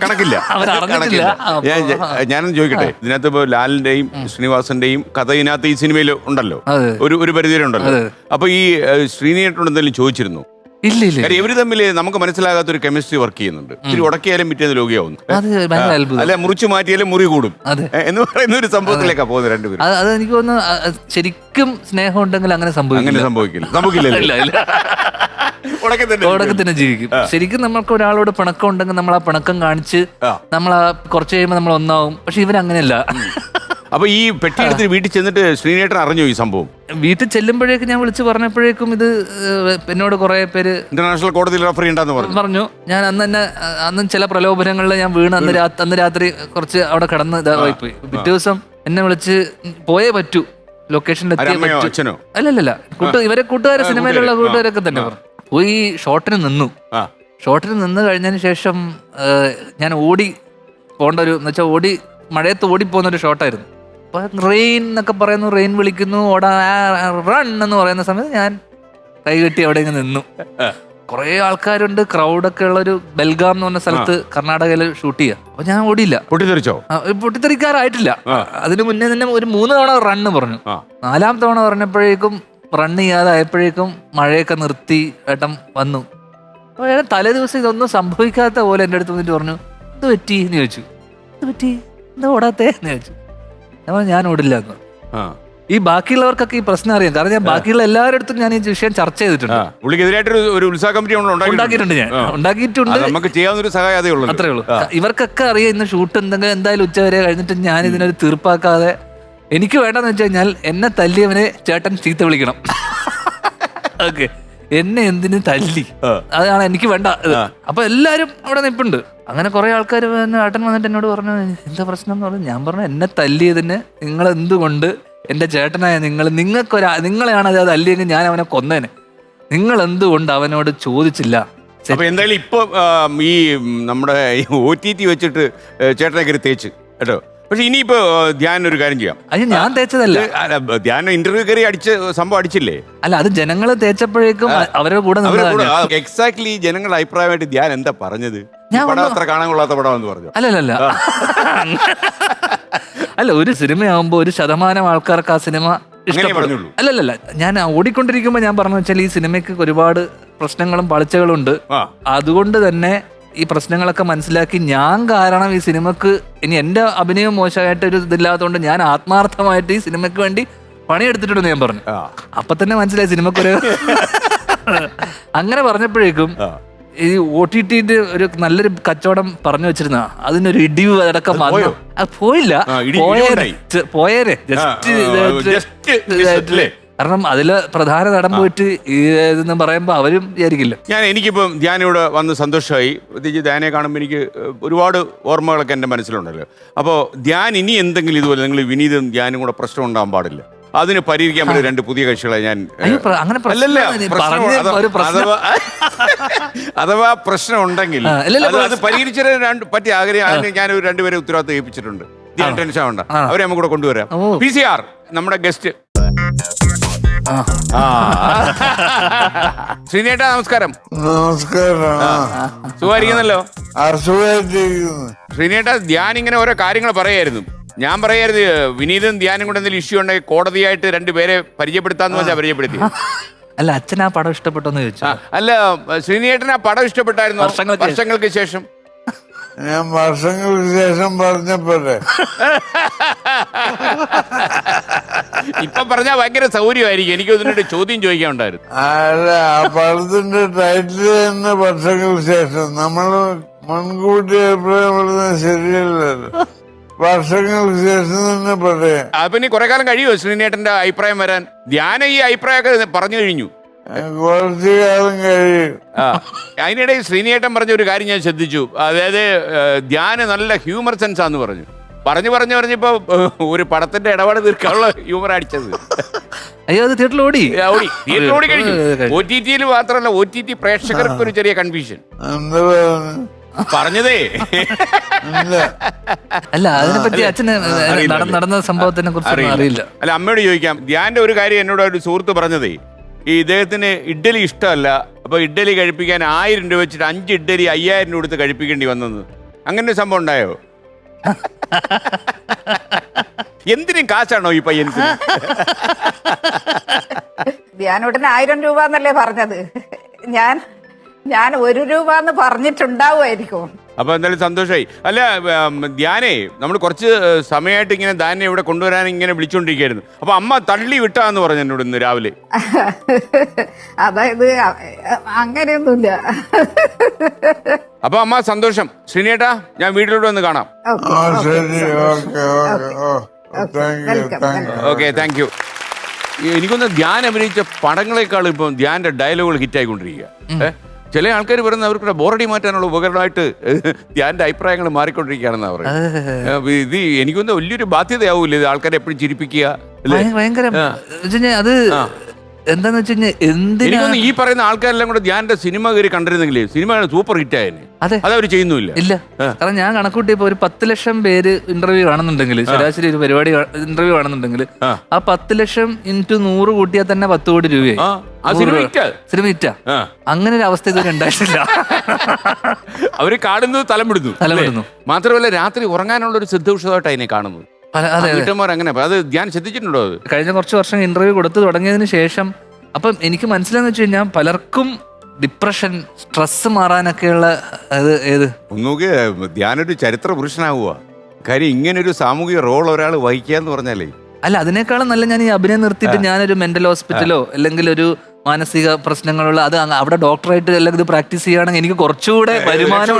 കണക്കില്ല. ഞാനൊന്ന് ചോദിക്കട്ടെ, ഇതിനകത്ത് ഇപ്പൊ ലാലിന്റെയും ശ്രീനിവാസന്റെയും കഥ ഇതിനകത്ത് ഈ സിനിമയിൽ ഉണ്ടല്ലോ, ഒരു പരിധി ഉണ്ടല്ലോ. അപ്പൊ ഈ ശ്രീനിയേട്ടനോട് എന്തെങ്കിലും ചോദിച്ചിരുന്നു? ഇല്ല ഇല്ല, ഇവര് തമ്മിൽ നമുക്ക് മനസ്സിലാകാത്ത ഒരു കെമിസ്ട്രി വർക്ക് ചെയ്യുന്നുണ്ട്. ഇത്തിരി ഉടക്കിയാലും പിറ്റേന്ന് ലോകിയാവുന്നു, അല്ലെ മുറിച്ചു മാറ്റിയാലും മുറി കൂടും എന്ന് പറയുന്ന ഒരു സംഭവത്തിലേക്കാ പോകുന്നത് രണ്ടുപേരും. അത് എനിക്ക് തോന്നുന്നു ശരിക്കും സ്നേഹം ഉണ്ടെങ്കിൽ അങ്ങനെ സംഭവിക്കില്ല. ഉടക്കെ തന്നെ ജീവിക്കും. ശരിക്കും നമുക്ക് ഒരാളോട് പിണക്കം ഉണ്ടെങ്കിൽ നമ്മൾ ആ പിണക്കം കാണിച്ച് നമ്മൾ കുറച്ച് കഴിയുമ്പോൾ നമ്മൾ ഒന്നാവും. പക്ഷെ ഇവരങ്ങനെയല്ല. അപ്പൊ ഈ പെട്ടി എടുത്ത് വീട്ടിൽ ചെന്നിട്ട് ശ്രീനേട്ടൻ അറിഞ്ഞു ഈ സംഭവം? വീട്ടിൽ ചെല്ലുമ്പോഴേക്കും ഞാൻ വിളിച്ച് പറഞ്ഞപ്പോഴേക്കും ഇത് എന്നോട് കുറെ പേര് ഇന്റർനാഷണൽ കോടതിയിൽ റഫർ ചെയ്യണ്ടെന്ന് പറഞ്ഞു. ഞാൻ അന്ന് ചില പ്രലോഭനങ്ങളിൽ ഞാൻ വീണ് അന്ന് രാത്രി കുറച്ച് അവിടെ കിടന്ന് ഇതായി പോയി. പിറ്റേ ദിവസം എന്നെ വിളിച്ച് പോയേ പറ്റൂ, ലൊക്കേഷനിലെത്തിയേ പറ്റൂ. അല്ലല്ല, ഇവരെ കൂട്ടുകാരെ, സിനിമയിലുള്ള കൂട്ടുകാരൊക്കെ തന്നെ പറഞ്ഞു. പോയി ഷോട്ടിന് നിന്നു. ഷോട്ടിന് നിന്ന് കഴിഞ്ഞതിന് ശേഷം ഞാൻ ഓടി പോകേണ്ട ഒരു എന്ന് വെച്ചാൽ മഴയത്ത് ഓടിപ്പോകുന്ന ഒരു ഷോട്ടായിരുന്നു. അപ്പൊ റെയിൻ എന്നൊക്കെ പറയുന്നു, റെയിൻ വിളിക്കുന്നു, റൺ എന്ന് പറയുന്ന സമയത്ത് ഞാൻ കൈകെട്ടി അവിടെ ഇങ്ങനെ നിന്നു. കുറെ ആൾക്കാരുണ്ട്, ക്രൗഡൊക്കെ ഉള്ള ഒരു ബെൽഗാം എന്ന് പറഞ്ഞ സ്ഥലത്ത് കർണാടകയിൽ ഷൂട്ട് ചെയ്യാം. അപ്പൊ ഞാൻ ഓടിയില്ല. പൊട്ടിത്തെറിച്ചോ? പൊട്ടിത്തെറിക്കാറായിട്ടില്ല. അതിന് മുന്നേ തന്നെ ഒരു 3 തവണ റണ്ണ് പറഞ്ഞു. 4ാം തവണ പറഞ്ഞപ്പോഴേക്കും റൺ ചെയ്യാതായപ്പോഴേക്കും മഴയൊക്കെ നിർത്തി ഏട്ടൻ വന്നു. അപ്പൊ ഏട്ടൻ തലേ ദിവസം ഇതൊന്നും സംഭവിക്കാത്ത പോലെ എൻ്റെ അടുത്ത് വന്നിട്ട് പറഞ്ഞു, ഇത് പറ്റി എന്ന് ചോദിച്ചു. ഇത് പറ്റി, എന്താ ഓടാത്തേ എന്ന് ചോദിച്ചു. ഞാൻ ഓടില്ല എന്ന്. ഈ ബാക്കിയുള്ളവർക്കൊക്കെ ഈ പ്രശ്നം അറിയാം, കാരണം ഞാൻ ബാക്കിയുള്ള എല്ലാവരുടെ അടുത്തും ഞാൻ ഈ വിഷയം ചർച്ച ചെയ്തിട്ടുണ്ട്. ഉണ്ടാക്കിയിട്ടുണ്ട്. ഞാൻ ഉണ്ടാക്കിയിട്ടുണ്ട്. നമുക്ക് ചെയ്യാവുന്ന ഒരു സഹായം അതേ ഉള്ളൂ, അത്രേ ഉള്ളൂ. ഇവർക്കൊക്കെ അറിയാം ഇന്ന് ഷൂട്ട് എന്തെങ്കിലും എന്തായാലും ഉച്ചവരെ കഴിഞ്ഞിട്ട് ഞാൻ ഇതിനൊരു തീർപ്പാക്കാതെ, എനിക്ക് വേണ്ടെന്ന് വെച്ച് കഴിഞ്ഞാൽ എന്നെ തല്ലിയവനെ ചേട്ടൻ ചീത്ത വിളിക്കണം. ഓക്കെ, എന്നെ എന്തിനു തല്ലി, അതാണ് എനിക്ക് വേണ്ട. അപ്പൊ എല്ലാരും അവിടെ നിൽപ്പുണ്ട്. അങ്ങനെ കുറെ ആൾക്കാർ ഏട്ടൻ വന്നിട്ട് എന്നോട് പറഞ്ഞു, എന്താ പ്രശ്നം എന്ന് പറഞ്ഞു. ഞാൻ പറഞ്ഞു, എന്നെ തല്ലിയതിന് നിങ്ങൾ എന്തുകൊണ്ട് എന്റെ ചേട്ടനായ നിങ്ങളെയാണ് അത് തല്ലിയെങ്കിൽ ഞാൻ അവനെ കൊന്നേനെ, നിങ്ങൾ എന്തുകൊണ്ട് അവനോട് ചോദിച്ചില്ല? അപ്പൊ എന്തായാലും ഇപ്പൊ ഈ നമ്മുടെ OTT വെച്ചിട്ട് ചേട്ടനെ കയറി തേച്ച് കേട്ടോ. പക്ഷെ ഇനിയിപ്പോ ധ്യാൻ ഒരു കാര്യം ചെയ്യാം. അത് ഞാൻ തേച്ചതല്ല, ധ്യാൻ ഇന്റർവ്യൂ കയറി സംഭവം അടിച്ചില്ലേ? അല്ല, അത് ജനങ്ങള് തേച്ചപ്പോഴേക്കും അവരുടെ കൂടെ എക്സാക്ട്ലി ജനങ്ങളുടെ അഭിപ്രായമായിട്ട് ധ്യാൻ എന്താ പറഞ്ഞത്? പടം അത്ര കാണാൻ കൊള്ളാത്ത പടമെന്ന് പറഞ്ഞു. അല്ലല്ല അല്ല, ഒരു സിനിമയാകുമ്പോ 1% ആൾക്കാർക്ക് ആ സിനിമ ഇഷ്ടപ്പെടുള്ളൂ. അല്ലല്ല, ഞാൻ ഓടിക്കൊണ്ടിരിക്കുമ്പോ ഞാൻ പറഞ്ഞു വെച്ചാൽ ഈ സിനിമയ്ക്ക് ഒരുപാട് പ്രശ്നങ്ങളും പാളിച്ചകളും ഉണ്ട്. അതുകൊണ്ട് തന്നെ ഈ പ്രശ്നങ്ങളൊക്കെ മനസ്സിലാക്കി ഞാൻ കാരണം ഈ സിനിമക്ക് ഇനി എന്റെ അഭിനയം മോശമായിട്ട് ഒരു ഇതില്ലാത്തതുകൊണ്ട് ഞാൻ ആത്മാർത്ഥമായിട്ട് ഈ സിനിമയ്ക്ക് വേണ്ടി പണിയെടുത്തിട്ടുണ്ടെന്ന് ഞാൻ പറഞ്ഞു. അപ്പൊ തന്നെ മനസ്സിലായി സിനിമക്കൊരു അങ്ങനെ പറഞ്ഞപ്പോഴേക്കും ഈ OTTന്റെ ഒരു നല്ലൊരു കച്ചവടം പറഞ്ഞു വെച്ചിരുന്ന അതിനൊരു ഇടിവ് അടക്കം വന്നു. പോയില്ല, പോയേരെ ജസ്റ്റ്. കാരണം അതില് പ്രധാന നടൻ പോയിട്ട് ഇതെന്ന് പറയുമ്പോ അവരും വിചാരിക്കില്ല. എനിക്കിപ്പം ധ്യാനിവിടെ വന്ന് സന്തോഷമായി. പ്രത്യേകിച്ച് ധ്യാനെ കാണുമ്പോൾ എനിക്ക് ഒരുപാട് ഓർമ്മകളൊക്കെ എൻ്റെ മനസ്സിലുണ്ടല്ലോ. അപ്പോൾ ധ്യാൻ ഇനി എന്തെങ്കിലും ഇതുപോലെ നിങ്ങൾ വിനീതും ധ്യാനും കൂടെ പ്രശ്നം ഉണ്ടാകാൻ പാടില്ല. അതിന് പരിഹരിക്കാൻ പറ്റും 2 പുതിയ കക്ഷികളെ ഞാൻ അഥവാ പ്രശ്നം ഉണ്ടെങ്കിൽ അത് പരിഹരിച്ചതിന് പറ്റിയ ആഗ്രഹം ഞാൻ 2 പേരെ ഉത്തരവാദിത്തം ഏൽപ്പിച്ചിട്ടുണ്ട്. ധ്യാൻ ടെൻഷൻ വേണ്ട, അവരെ നമുക്ക് കൂടെ കൊണ്ടുവരാം. PCR നമ്മുടെ ഗസ്റ്റ് ശ്രീനേട്ടാ, നമസ്കാരം. സുഖമായിരിക്കുന്നല്ലോ? ശ്രീനേട്ടാ, ധ്യാൻ ഇങ്ങനെ ഓരോ കാര്യങ്ങൾ പറയായിരുന്നു. ഞാൻ പറയായിരുന്നു വിനീതും ധ്യാനും കൂടെ എന്തെങ്കിലും ഇഷ്യൂ ഉണ്ടെങ്കിൽ കോടതിയായിട്ട് 2 പേരെ പരിചയപ്പെടുത്താന്ന് വെച്ചാൽ പരിചയപ്പെടുത്തി. അല്ല, അച്ഛൻ ആ പടം ഇഷ്ടപ്പെട്ടോന്ന് ചോദിച്ചു. അല്ല, ശ്രീനേട്ടൻ ആ പടം ഇഷ്ടപ്പെട്ടായിരുന്നു വർഷങ്ങൾക്ക് ശേഷം? ഞാൻ വർഷങ്ങൾക്ക് ശേഷം പറഞ്ഞപ്പോഴേ ഇപ്പൊ പറഞ്ഞാൽ ഭയങ്കര സൗകര്യമായിരിക്കും. എനിക്ക് ഇതിനൊരു ചോദ്യം ചോദിക്കാൻ ഉണ്ടായിരുന്നു. അല്ല, ആ പടത്തിന്റെ ടൈറ്റിൽ തന്നെ വർഷങ്ങൾക്ക് ശേഷം. നമ്മള് മുൻകൂട്ടി അഭിപ്രായപ്പെടുന്നത് ശരിയല്ലല്ലോ. വർഷങ്ങൾക്ക് ശേഷം തന്നെ പറയാം. അപ്പൊ ഇനി കുറെ കാലം കഴിയുമോ ശ്രീനേട്ടന്റെ അഭിപ്രായം വരാൻ? ധ്യാന ഈ അഭിപ്രായമൊക്കെ പറഞ്ഞു കഴിഞ്ഞു, കുറച്ചു കാലം കഴിയും. അതിനിടയിൽ ശ്രീനേട്ടൻ പറഞ്ഞ ഒരു കാര്യം ഞാൻ ശ്രദ്ധിച്ചു. അതായത് ധ്യാന് നല്ല ഹ്യൂമർ സെൻസ് ആന്ന് പറഞ്ഞു. പറഞ്ഞിപ്പോ ഒരു പടത്തിന്റെ ഇടപാട് തീർക്കാനുള്ള ഹ്യൂമർ അടിച്ചത്. അയ്യോ, അത് തിയേറ്ററിൽ ഓടി കഴിഞ്ഞു. OTT മാത്രമല്ല, OTT പ്രേക്ഷകർക്ക് ഒരു ചെറിയ കൺഫ്യൂഷൻ. പറഞ്ഞതേ ഇല്ല. അല്ല അതിനെപ്പറ്റി അച്ഛന് അറിയില്ല. നടന്ന സംഭവത്തിനെ കുറിച്ച് അറിയില്ല. അല്ല, അമ്മയോട് ചോദിക്കാം. ധ്യാന്റെ ഒരു കാര്യം എന്നോട് ഒരു സുഹൃത്ത് പറഞ്ഞതേ, ഈ ഇദ്ദേഹത്തിന് ഇഡ്ഡലി ഇഷ്ടമല്ല, അപ്പൊ ഇഡ്ഡലി കഴിപ്പിക്കാൻ 1000 രൂപ വെച്ചിട്ട് 5 ഇഡ്ഡലി 5000 രൂപ കൊടുത്ത് കഴിപ്പിക്കേണ്ടി വന്നെന്ന്. അങ്ങനെ ഒരു സംഭവം ഉണ്ടായോ? എന്തിനും കാശാണോ ഈ പയ്യന്? ധ്യാനോട്ടിന് 1000 രൂപ എന്നല്ലേ പറഞ്ഞത്. ഞാൻ 1 രൂപ എന്ന് പറഞ്ഞിട്ടുണ്ടാവുമായിരിക്കും. അപ്പൊ എന്തായാലും സന്തോഷമായി. അല്ല ധ്യാനേ, നമ്മൾ കുറച്ച് സമയമായിട്ട് ഇങ്ങനെ ധ്യാനെ ഇവിടെ കൊണ്ടുവരാൻ ഇങ്ങനെ വിളിച്ചോണ്ടിരിക്കുകയായിരുന്നു. അപ്പൊ അമ്മ തള്ളി വിട്ടാന്ന് പറഞ്ഞു എന്നോട് ഇന്ന് രാവിലെ. അതായത് അങ്ങനെയൊന്നുമില്ല. അപ്പൊ അമ്മ സന്തോഷം. ശ്രീനേട്ടാ, ഞാൻ വീട്ടിലോട്ട് വന്ന് കാണാം. ശരി, okay thank you. Okay, thank you. എനിക്കൊന്ന് ധ്യാൻ അഭിനയിച്ച പടങ്ങളെക്കാളും ഇപ്പം ധ്യാന്റെ ഡയലോഗുകൾ ഹിറ്റായിക്കൊണ്ടിരിക്കുക. ചില ആൾക്കാർ പറയുന്നത് അവർക്ക് ബോറടി മാറ്റാനുള്ള ഉപകരണമായിട്ട് ധ്യാന്റെ അഭിപ്രായങ്ങൾ മാറിക്കൊണ്ടിരിക്കുകയാണെന്ന് പറയുന്നത്. ഇത് എനിക്കൊന്ന് വലിയൊരു ബാധ്യതയാവൂല്ലേ ഇത് ആൾക്കാരെ എപ്പോഴും ചിരിപ്പിക്കുക അല്ലേ? ഭയങ്കര അത് എന്താന്ന് വെച്ച് കഴിഞ്ഞാൽ എനിക്കൊന്ന് ഈ പറയുന്ന ആൾക്കാരെല്ലാം കൂടെ ധ്യാന്റെ സിനിമ കയറി കണ്ടിരുന്നെങ്കിൽ സിനിമ സൂപ്പർ ഹിറ്റ് ആയതിന്. അതവർ ചെയ്യുന്നില്ല. ഇല്ല, കാരണം ഞാൻ കണക്കൂട്ടിയപ്പോ ഒരു 10 ലക്ഷം പേര് ഇന്റർവ്യൂ കാണുന്നുണ്ടെങ്കിൽ, ശരാശരി ഒരു പരിപാടി ഇന്റർവ്യൂ കാണുന്നുണ്ടെങ്കിൽ ആ 10 ലക്ഷം ഇൻറ്റു 100 കൂട്ടിയാൽ തന്നെ 10 കോടി രൂപയായി. സിനിമ ഹിറ്റാ. അങ്ങനെ ഒരു അവസ്ഥ ഇതുവരെ ഉണ്ടായിട്ടില്ല. അവര് കാണുന്നത് തലമിടുന്നു. മാത്രമല്ല രാത്രി ഉറങ്ങാനുള്ള ഒരു സിദ്ധൌഷധമായിട്ട് അതിനെ കാണുന്നത്. അങ്ങനെ അത് ധ്യാൻ ശ്രദ്ധിച്ചിട്ടുണ്ടോ? അത് കഴിഞ്ഞ കുറച്ച് വർഷം ഇന്റർവ്യൂ കൊടുത്തു തുടങ്ങിയതിന് ശേഷം അപ്പം എനിക്ക് മനസ്സിലാന്ന് വെച്ച് കഴിഞ്ഞാൽ പലർക്കും ഡിപ്രഷൻ, സ്ട്രെസ് മാറാനൊക്കെയുള്ള ഏത് ഒന്നുകൂടി ധ്യാനൊരു ചരിത്ര പുരുഷനാവുക. കാര്യം ഇങ്ങനൊരു സാമൂഹിക റോൾ ഒരാൾ വഹിക്കുക എന്ന് പറഞ്ഞാലേ, അല്ല അതിനേക്കാളും നല്ല ഞാൻ ഈ അഭിനയം നിർത്തിയിട്ട് ഞാനൊരു മെന്റൽ ഹോസ്പിറ്റലോ അല്ലെങ്കിൽ ഒരു മാനസിക പ്രശ്നങ്ങളുള്ള അത് അവിടെ ഡോക്ടറായിട്ട് അല്ലെങ്കിൽ ഇത് പ്രാക്ടീസ് ചെയ്യുകയാണെങ്കിൽ എനിക്ക് കുറച്ചുകൂടെ വരുമാനം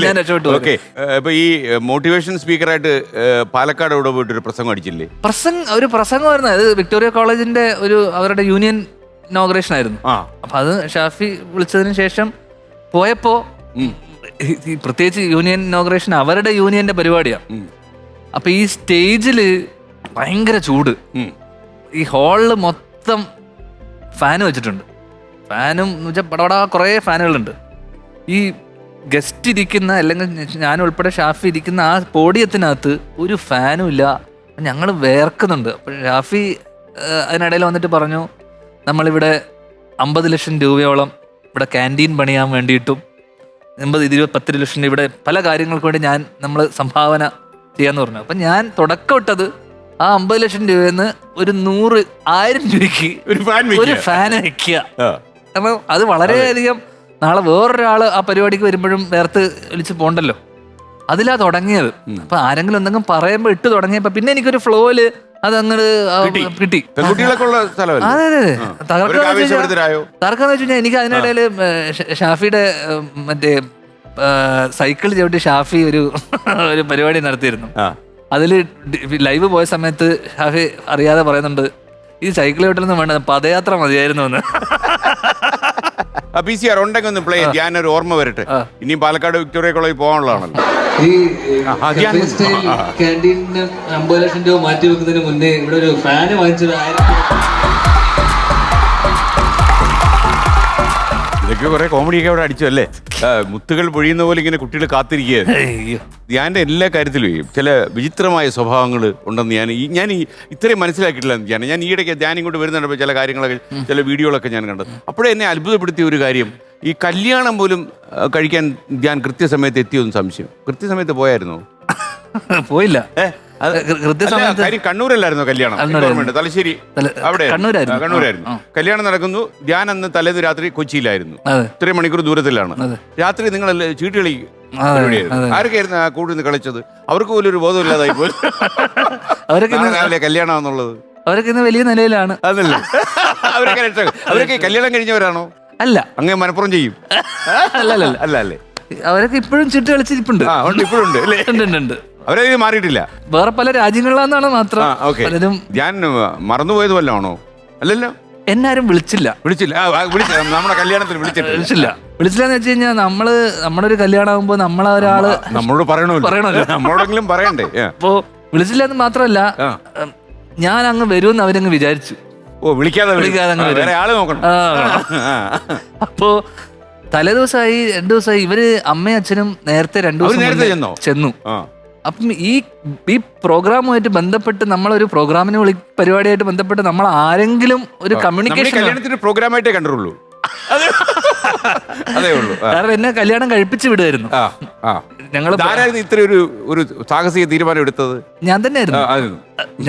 ഞാൻ രക്ഷപ്പെട്ടു. ഓക്കെ, ഇപ്പൊ ഈ മോട്ടിവേഷൻ സ്പീക്കറായിട്ട് പാലക്കാട് ഇവിടെ പോയിട്ട് ഒരു പ്രസംഗം അടിച്ചില്ലേ? ഒരു പ്രസംഗമായിരുന്നു. അത് വിക്ടോറിയ കോളേജിന്റെ അവരുടെ യൂണിയൻ ഇനോഗ്രേഷൻ ആയിരുന്നു. അപ്പൊ അത് ഷാഫി വിളിച്ചതിന് ശേഷം പോയപ്പോ, പ്രത്യേകിച്ച് യൂണിയൻ ഇനോഗ്രേഷൻ അവരുടെ യൂണിയന്റെ പരിപാടിയാണ്. അപ്പൊ ഈ സ്റ്റേജില് ഭയങ്കര ചൂട്, ഈ ഹാളില് മൊത്തം ഫാന് വെച്ചിട്ടുണ്ട്. ഫാനും എന്ന് വെച്ചാൽ പടപടാ കുറേ ഫാനുകളുണ്ട്. ഈ ഗസ്റ്റ് ഇരിക്കുന്ന അല്ലെങ്കിൽ ഞാൻ ഉൾപ്പെടെ ഷാഫി ഇരിക്കുന്ന ആ പോഡിയത്തിനകത്ത് ഒരു ഫാനും ഇല്ല. ഞങ്ങൾ വേർക്കുന്നുണ്ട്. അപ്പോൾ ഷാഫി അതിനിടയിൽ വന്നിട്ട് പറഞ്ഞു, നമ്മളിവിടെ 50 ലക്ഷം രൂപയോളം ഇവിടെ ക്യാൻറ്റീൻ പണിയാൻ വേണ്ടിയിട്ടും 10 ലക്ഷം ഇവിടെ പല കാര്യങ്ങൾക്ക് വേണ്ടി നമ്മൾ സംഭാവന ചെയ്യാന്ന് പറഞ്ഞു. അപ്പം ഞാൻ തുടക്കം ഇട്ടത് ആ 50 ലക്ഷം രൂപയെന്ന് ഒരു 100,000 രൂപയ്ക്ക് ഒരു ഫാൻ വെക്കുക. കാരണം അത് വളരെയധികം നാളെ വേറൊരാള് ആ പരിപാടിക്ക് വരുമ്പോഴും വേർത്ത് വിളിച്ച് പോണ്ടല്ലോ, അതിലാ തുടങ്ങിയത്. അപ്പൊ ആരെങ്കിലും എന്തെങ്കിലും പറയുമ്പോ ഇട്ട് തുടങ്ങിയപ്പോ പിന്നെ എനിക്കൊരു ഫ്ലോയില് അത് അങ്ങോട്ട് കിട്ടി. അതെ അതെ, തകർക്കാന്ന് വെച്ച് കഴിഞ്ഞാൽ എനിക്ക് അതിനിടയില് ഷാഫിയുടെ മറ്റേ സൈക്കിൾ ചവിട്ടി ഷാഫി ഒരു പരിപാടി നടത്തിയിരുന്നു. അതില് ലൈവ് പോയ സമയത്ത് ഷാഫി അറിയാതെ പറയുന്നുണ്ട്, ഈ സൈക്കിൾ ചവിട്ടലൊന്നും വേണ്ട, പദയാത്ര മതിയായിരുന്നു എന്ന്. PCR ഉണ്ടെങ്കിൽ ഒന്ന് പ്ലേ ചെയ്യാൻ ഒരു ഓർമ്മ വരട്ടെ. ഇനിയും പാലക്കാട് വിക്ടോറിയ കോളേജിൽ പോകാനുള്ളതാണല്ലോ. ഈ ക്യാൻറ്റീനിന് 50 ലക്ഷം രൂപ മാറ്റി വെക്കുന്നതിന് മുന്നേ ഇവിടെ ഒരു ഫാന് വാങ്ങിച്ചത് 1000. ഇതൊക്കെ കുറെ കോമഡിയൊക്കെ അവിടെ അടിച്ചു അല്ലേ? മുത്തുകൾ പൊഴിയുന്ന പോലെ ഇങ്ങനെ കുട്ടികൾ കാത്തിരിക്കുകയാണ്. ധ്യാന്റെ എല്ലാ കാര്യത്തിലും ചില വിചിത്രമായ സ്വഭാവങ്ങൾ ഉണ്ടെന്ന് ഞാൻ ഇത്രയും മനസ്സിലാക്കിയിട്ടില്ല. ഞാൻ ഈയിടയ്ക്ക് ധ്യാനം ഇങ്ങോട്ട് വരുന്നുണ്ടപ്പോൾ ചില കാര്യങ്ങളൊക്കെ, ചില വീഡിയോകളൊക്കെ ഞാൻ കണ്ടത്. അപ്പോഴേ എന്നെ അത്ഭുതപ്പെടുത്തിയ ഒരു കാര്യം, ഈ കല്യാണം പോലും കഴിക്കാൻ ധ്യാൻ കൃത്യസമയത്ത് എത്തിയൊന്നും സംശയം. കൃത്യസമയത്ത് പോയായിരുന്നോ? പോയില്ല. കണ്ണൂരല്ലായിരുന്നോ കല്യാണം? തലശ്ശേരി അവിടെ കണ്ണൂരായിരുന്നു കല്യാണം നടക്കുന്നു. ധ്യാൻ അന്ന് തലേന്ന് രാത്രി കൊച്ചിയിലായിരുന്നു. ഇത്രയും മണിക്കൂർ ദൂരത്തിലാണ്. രാത്രി നിങ്ങൾ ചീട്ടുകളി ആരൊക്കെയായിരുന്നു ആ കൂടി നിന്ന് കളിച്ചത്? അവർക്ക് പോലും ഒരു ബോധമില്ലാതായി പോലും. അവരൊക്കെ കല്യാണം എന്നുള്ളത് അവരൊക്കെ ഇന്ന് വലിയ നിലയിലാണ്. അതല്ലേ അവരൊക്കെ കല്യാണം കഴിഞ്ഞവരാണോ? അല്ല, അങ്ങനെ മനപ്പുറം ചെയ്യും. അല്ല അല്ലേ, അവരൊക്കെ ഇപ്പോഴും ചുട്ട് കളിച്ചിരിപ്പുണ്ട്. ഇപ്പോഴുണ്ട്. അവരെ മാറിയിട്ടില്ല. വേറെ പല രാജ്യങ്ങളിലാണെന്നാണ് മാത്രം. പലരും ഞാൻ മറന്നുപോയത് വല്ലതാണോ? അല്ലല്ലോ, എന്നാരും വിളിച്ചില്ല. നമ്മുടെ കല്യാണത്തിന് വിളിച്ചില്ല എന്ന് വെച്ച് കഴിഞ്ഞാൽ നമ്മുടെ ഒരു കല്യാണം ആകുമ്പോ ഒരാള് നമ്മളോട് പറയണല്ലോ, നമ്മളോടെങ്കിലും പറയണ്ടേ. അപ്പോ വിളിച്ചില്ല എന്ന് മാത്രമല്ല, ഞാൻ അങ്ങ് വരുമെന്ന് അവരങ്ങ് വിചാരിച്ചു. വിളിക്കാതെ ആള് നോക്കണം. അപ്പോ തലേദിവസമായി 2 ദിവസമായി ഇവര് അമ്മയും അച്ഛനും നേരത്തെ 2 ദിവസം നേരത്തെ മുന്നേ ചെന്നോ? ചെന്നു. ആ. അപ്പം ഈ പ്രോഗ്രാമുമായിട്ട് ബന്ധപ്പെട്ട് നമ്മളൊരു പ്രോഗ്രാമിന് പരിപാടിയായിട്ട് ബന്ധപ്പെട്ട് നമ്മൾ ആരെങ്കിലും ഒരു കമ്മ്യൂണിക്കേഷൻ, കല്യാണത്തിന്റെ പ്രോഗ്രാമായിട്ടേ കണ്ടുള്ളൂ. അതേ ഉള്ളൂ. കാരണം എന്നെ കല്യാണം കഴിപ്പിച്ച് വിടുമായിരുന്നു. ഞങ്ങൾ ഇത്ര ഒരു സാഹസിക തീരുമാനം എടുത്തത് ഞാൻ തന്നെയായിരുന്നു.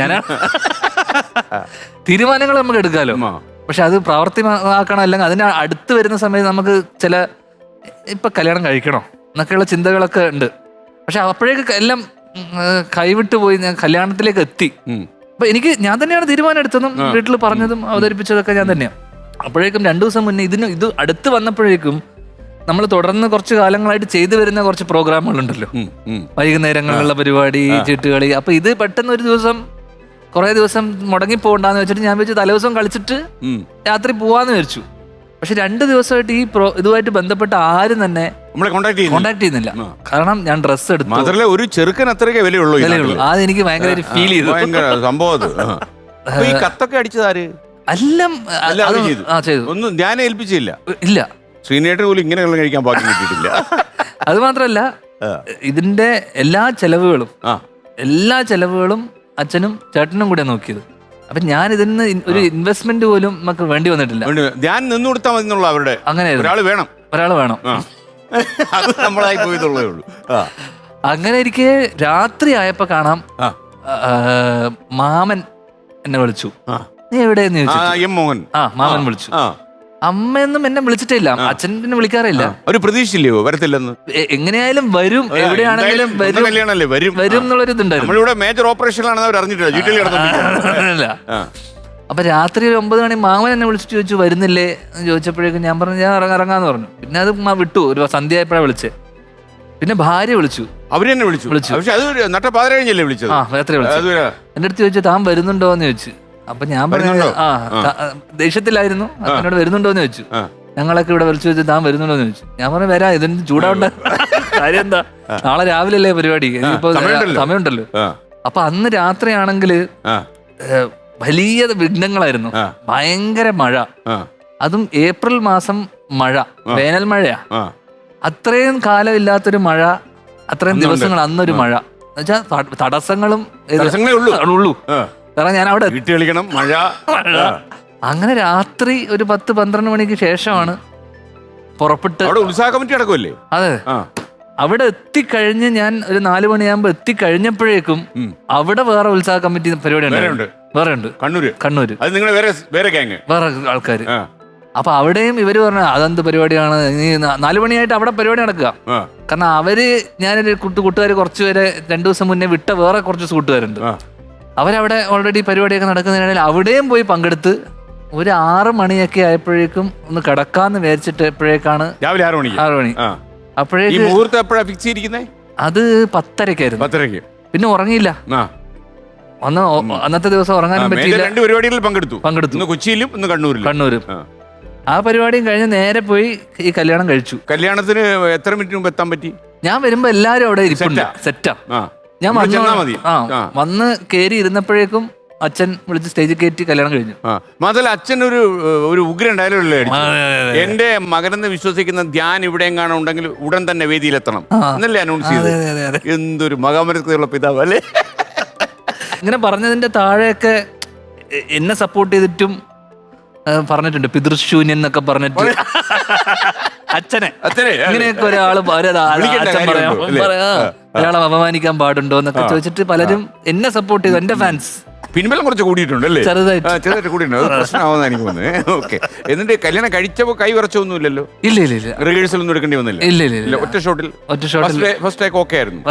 ഞാനാ തീരുമാനങ്ങൾ നമുക്ക് എടുക്കാലോ, പക്ഷെ അത് പ്രാവർത്തികമാക്കണം. അല്ലെങ്കിൽ അതിന് അടുത്ത് വരുന്ന സമയത്ത് നമുക്ക് ചില ഇപ്പൊ കല്യാണം കഴിക്കണോ എന്നൊക്കെയുള്ള ചിന്തകളൊക്കെ ഉണ്ട്. പക്ഷെ അപ്പോഴേക്ക് എല്ലാം കൈവിട്ടു പോയി. ഞാൻ കല്യാണത്തിലേക്ക് എത്തി. അപ്പൊ ഞാൻ തന്നെയാണ് തീരുമാനം എടുത്തതും വീട്ടിൽ പറഞ്ഞതും അവതരിപ്പിച്ചതൊക്കെ ഞാൻ തന്നെയാണ്. അപ്പോഴേക്കും 2 ദിവസം മുന്നേ ഇത് അടുത്ത് വന്നപ്പോഴേക്കും നമ്മൾ തുടർന്ന് കുറച്ച് കാലങ്ങളായിട്ട് ചെയ്തു വരുന്ന കുറച്ച് പ്രോഗ്രാമുകളുണ്ടല്ലോ, വൈകുന്നേരങ്ങളിലുള്ള പരിപാടി, ചീട്ടുകളി. അപ്പൊ ഇത് പെട്ടെന്ന് ഒരു ദിവസം കുറെ ദിവസം മുടങ്ങി പോകണ്ടെന്ന് വെച്ചിട്ട് ഞാൻ വെച്ച് തലേദിവസം കളിച്ചിട്ട് രാത്രി പോവാന്ന് വിചാരിച്ചു. പക്ഷെ 2 ദിവസമായിട്ട് ഈ ഇതുമായിട്ട് ബന്ധപ്പെട്ട് ആരും തന്നെ കോണ്ടാക്ട് ചെയ്യുന്നില്ല. കാരണം ഞാൻ ഡ്രസ്സ് എടുത്തു. ഒരു ചെറുക്കൻ അത്രയ്ക്ക് വിലയുള്ളൂ. അതെനിക്ക് ഭയങ്കര ഫീൽ ചെയ്തു സംഭവം. ഈ കത്തൊക്കെ അടിച്ചതാര്? എല്ലാം ചെയ്തു. ഒന്നും ഞാൻ ഏൽപ്പിച്ചില്ല. ഇല്ല, ശ്രീനേട്ടൻ പോലും ഇങ്ങനെ കഴിക്കാൻ ബാക്കി കിട്ടിയിട്ടില്ല. അത് മാത്രല്ല, ഇതിന്റെ എല്ലാ ചെലവുകളും അച്ഛനും ചേട്ടനും കൂടെ നോക്കിയത്. അപ്പൊ ഞാൻ ഇതിന് ഒരു ഇൻവെസ്റ്റ്മെന്റ് പോലും നമുക്ക് വേണ്ടി വന്നിട്ടില്ല. ഞാൻ നിന്ന് കൊടുത്താൽ മതി എന്നുള്ള അവരുടെ അങ്ങനെ ഒരാൾ വേണം. അത് നമ്മളായി പോയതുള്ളേ ഉള്ളൂ. അങ്ങനെ ഇരിക്കെ രാത്രി ആയപ്പോ കാണാം മാമൻ എന്നെ വിളിച്ചു. നീ എവിടെയെന്ന് ചോദിച്ചു. മാമൻ വിളിച്ചു. അമ്മയൊന്നും എന്നെ വിളിച്ചിട്ടേ ഇല്ല, അച്ഛൻ എന്നെ വിളിക്കാറില്ല. ഒരു പ്രതീക്ഷയില്ലയോ വരത്തില്ലെന്ന്? എങ്ങനെയായാലും വരും, എവിടെയാണെങ്കിലും വരും എന്നുള്ളൊരു ഇതുണ്ടായിരുന്നു. മേജർ ഓപ്പറേഷനിലാണെന്ന് അവർ അറിഞ്ഞിട്ടില്ല. അപ്പൊ രാത്രി ഒരു 9 മണി മാമൻ എന്നെ വിളിച്ചിട്ട് ചോദിച്ചു വരുന്നില്ലേ എന്ന് ചോദിച്ചപ്പോഴേക്കും ഞാൻ പറഞ്ഞു ഞാൻ ഇറങ്ങാന്ന് പറഞ്ഞു. പിന്നെ അത് വിട്ടു. ഒരു സന്ധ്യ ആയപ്പോഴാണ് വിളിച്ചേ. പിന്നെ ഭാര്യ വിളിച്ചു. അവരെന്നെ വിളിച്ചു. പക്ഷെ അത് നട്ടപ്പാതിരഞ്ഞല്ലേ വിളിച്ചത്? രാത്രി വിളിച്ചു. എന്റെ അടുത്ത് ചോദിച്ചു താൻ വരുന്നുണ്ടോ എന്ന് ചോദിച്ചു. അപ്പൊ ഞാൻ പറഞ്ഞു ദേഷ്യത്തിലായിരുന്നു. എന്നോട് വരുന്നുണ്ടോ എന്ന് ചോദിച്ചു. ഞങ്ങളൊക്കെ ഇവിടെ വിളിച്ചു ചോദിച്ചു താൻ വരുന്നുണ്ടോ എന്ന് ചോദിച്ചു. ഞാൻ പറഞ്ഞു വരാം, ഇതിന് ചൂടാവണ്ട. കാര്യം എന്താ, നാളെ രാവിലെ അല്ലേ പരിപാടി, ഇപ്പൊ സമയമുണ്ടല്ലോ. അപ്പൊ അന്ന് രാത്രിയാണെങ്കില് വലിയ വിഘ്നങ്ങളായിരുന്നു. ഭയങ്കര മഴ, അതും ഏപ്രിൽ മാസം മഴ, വേനൽ മഴയാ. അത്രയും കാലമില്ലാത്തൊരു മഴ, അത്രയും ദിവസങ്ങൾ അന്നൊരു മഴ എന്നുവെച്ചാ തടസ്സങ്ങളും ഉള്ളൂ. കാരണം ഞാൻ അവിടെ കളിക്കണം, മഴ. അങ്ങനെ രാത്രി ഒരു 10-12 മണിക്ക് ശേഷമാണ് പുറപ്പെട്ട്. ഉത്സാഹ കമ്മിറ്റി നടക്കുമല്ലേ? അതെ. അവിടെ എത്തിക്കഴിഞ്ഞ് ഞാൻ ഒരു 4 മണിയാകുമ്പോ എത്തിക്കഴിഞ്ഞപ്പോഴേക്കും അവിടെ വേറെ ഉത്സാഹ കമ്മിറ്റി പരിപാടി വേറെ ഉണ്ട്. കണ്ണൂര് വേറെ ആൾക്കാര്. അപ്പൊ അവിടെയും ഇവര് പറഞ്ഞു അതെന്ത് പരിപാടിയാണ്, 4 മണിയായിട്ട് അവിടെ പരിപാടി നടക്കുക. കാരണം അവര് ഞാനൊരു കൂട്ടുകാര് കുറച്ചുപേരെ 2 ദിവസം മുന്നേ വിട്ട വേറെ കുറച്ച് കൂട്ടുകാരുണ്ട്. അവരവിടെ ഓൾറെഡി പരിപാടിയൊക്കെ നടക്കുന്നതിനിടയിൽ അവിടെയും പോയി പങ്കെടുത്ത് ഒരു 6 മണിയൊക്കെ ആയപ്പോഴേക്കും ഒന്ന് കിടക്കാന്ന് വിചാരിച്ചിട്ടപ്പോഴേക്കാണ് രാവിലെ 6 മണി. അപ്പോഴേക്കും ഫിക്സ് ചെയ്തിരിക്കുന്നേ അത് 10:30 പിന്നെ ഉറങ്ങിയില്ല. അന്നത്തെ ദിവസം ഉറങ്ങാനും പറ്റിയില്ല. 2 പരിപാടികളിൽ പങ്കെടുത്തു. കൊച്ചിയിലും കണ്ണൂരും. ആ പരിപാടിയും കഴിഞ്ഞ് നേരെ പോയി ഈ കല്യാണം കഴിച്ചു. കല്യാണത്തിന് എത്ര മിനിറ്റ് മുമ്പ് എത്താൻ പറ്റി? ഞാൻ വരുമ്പോ എല്ലാരും അവിടെ ഇരിപ്പുണ്ട്, സെറ്റാ. ഞാൻ വന്ന് കേറി ഇരുന്നപ്പോഴേക്കും അച്ഛൻ വിളിച്ച് സ്റ്റേജിൽ കയറ്റി കല്യാണം കഴിഞ്ഞു. മാത്രമല്ല അച്ഛൻ ഒരു ഉഗ്രൻ ഡയലോഗല്ലേ, എന്റെ മകനെന്ന് വിശ്വസിക്കുന്ന ധ്യാൻ ഇവിടെയും കാണുന്നുണ്ടെങ്കിൽ ഉടൻ തന്നെ വേദിയിലെത്തണം എന്നല്ലേ അനൗൺസ് ചെയ്തത്. എന്തൊരു മകാമരത്തിലുള്ള പിതാവ് അല്ലേ. ഇങ്ങനെ പറഞ്ഞതിന്റെ താഴെയൊക്കെ എന്നെ സപ്പോർട്ട് ചെയ്തിട്ടും പറഞ്ഞിട്ടുണ്ട്, പിതൃശൂന്യൻ എന്നൊക്കെ പറഞ്ഞിട്ട് അച്ഛനെ ഇങ്ങനെയൊക്കെ ഒരാള് ഒരാളെ അപമാനിക്കാൻ പാടുണ്ടോ എന്നൊക്കെ ചോദിച്ചിട്ട് പലരും എന്നെ സപ്പോർട്ട് ചെയ്തു. എന്റെ ഫാൻസ് പിൻബലം കുറച്ച് കൂടിയിട്ടുണ്ടല്ലേ? ചെറുതായിട്ട് കൂടിയിട്ടുണ്ട്. പ്രശ്നമാവുന്ന എനിക്ക് തോന്നുന്നത്. ഓക്കെ. എന്നിട്ട് കല്യാണം കഴിച്ചപ്പോ കൈ വിറച്ചൊന്നുമില്ലല്ലോ? ഇല്ല. റിഹേഴ്സൽ ഒന്നും എടുക്കേണ്ടി വന്നില്ല? ഇല്ല. ഒറ്റ ഷോട്ടിൽ ഫസ്റ്റ് ടേക്ക് ഓക്കെ ആയിരുന്നു.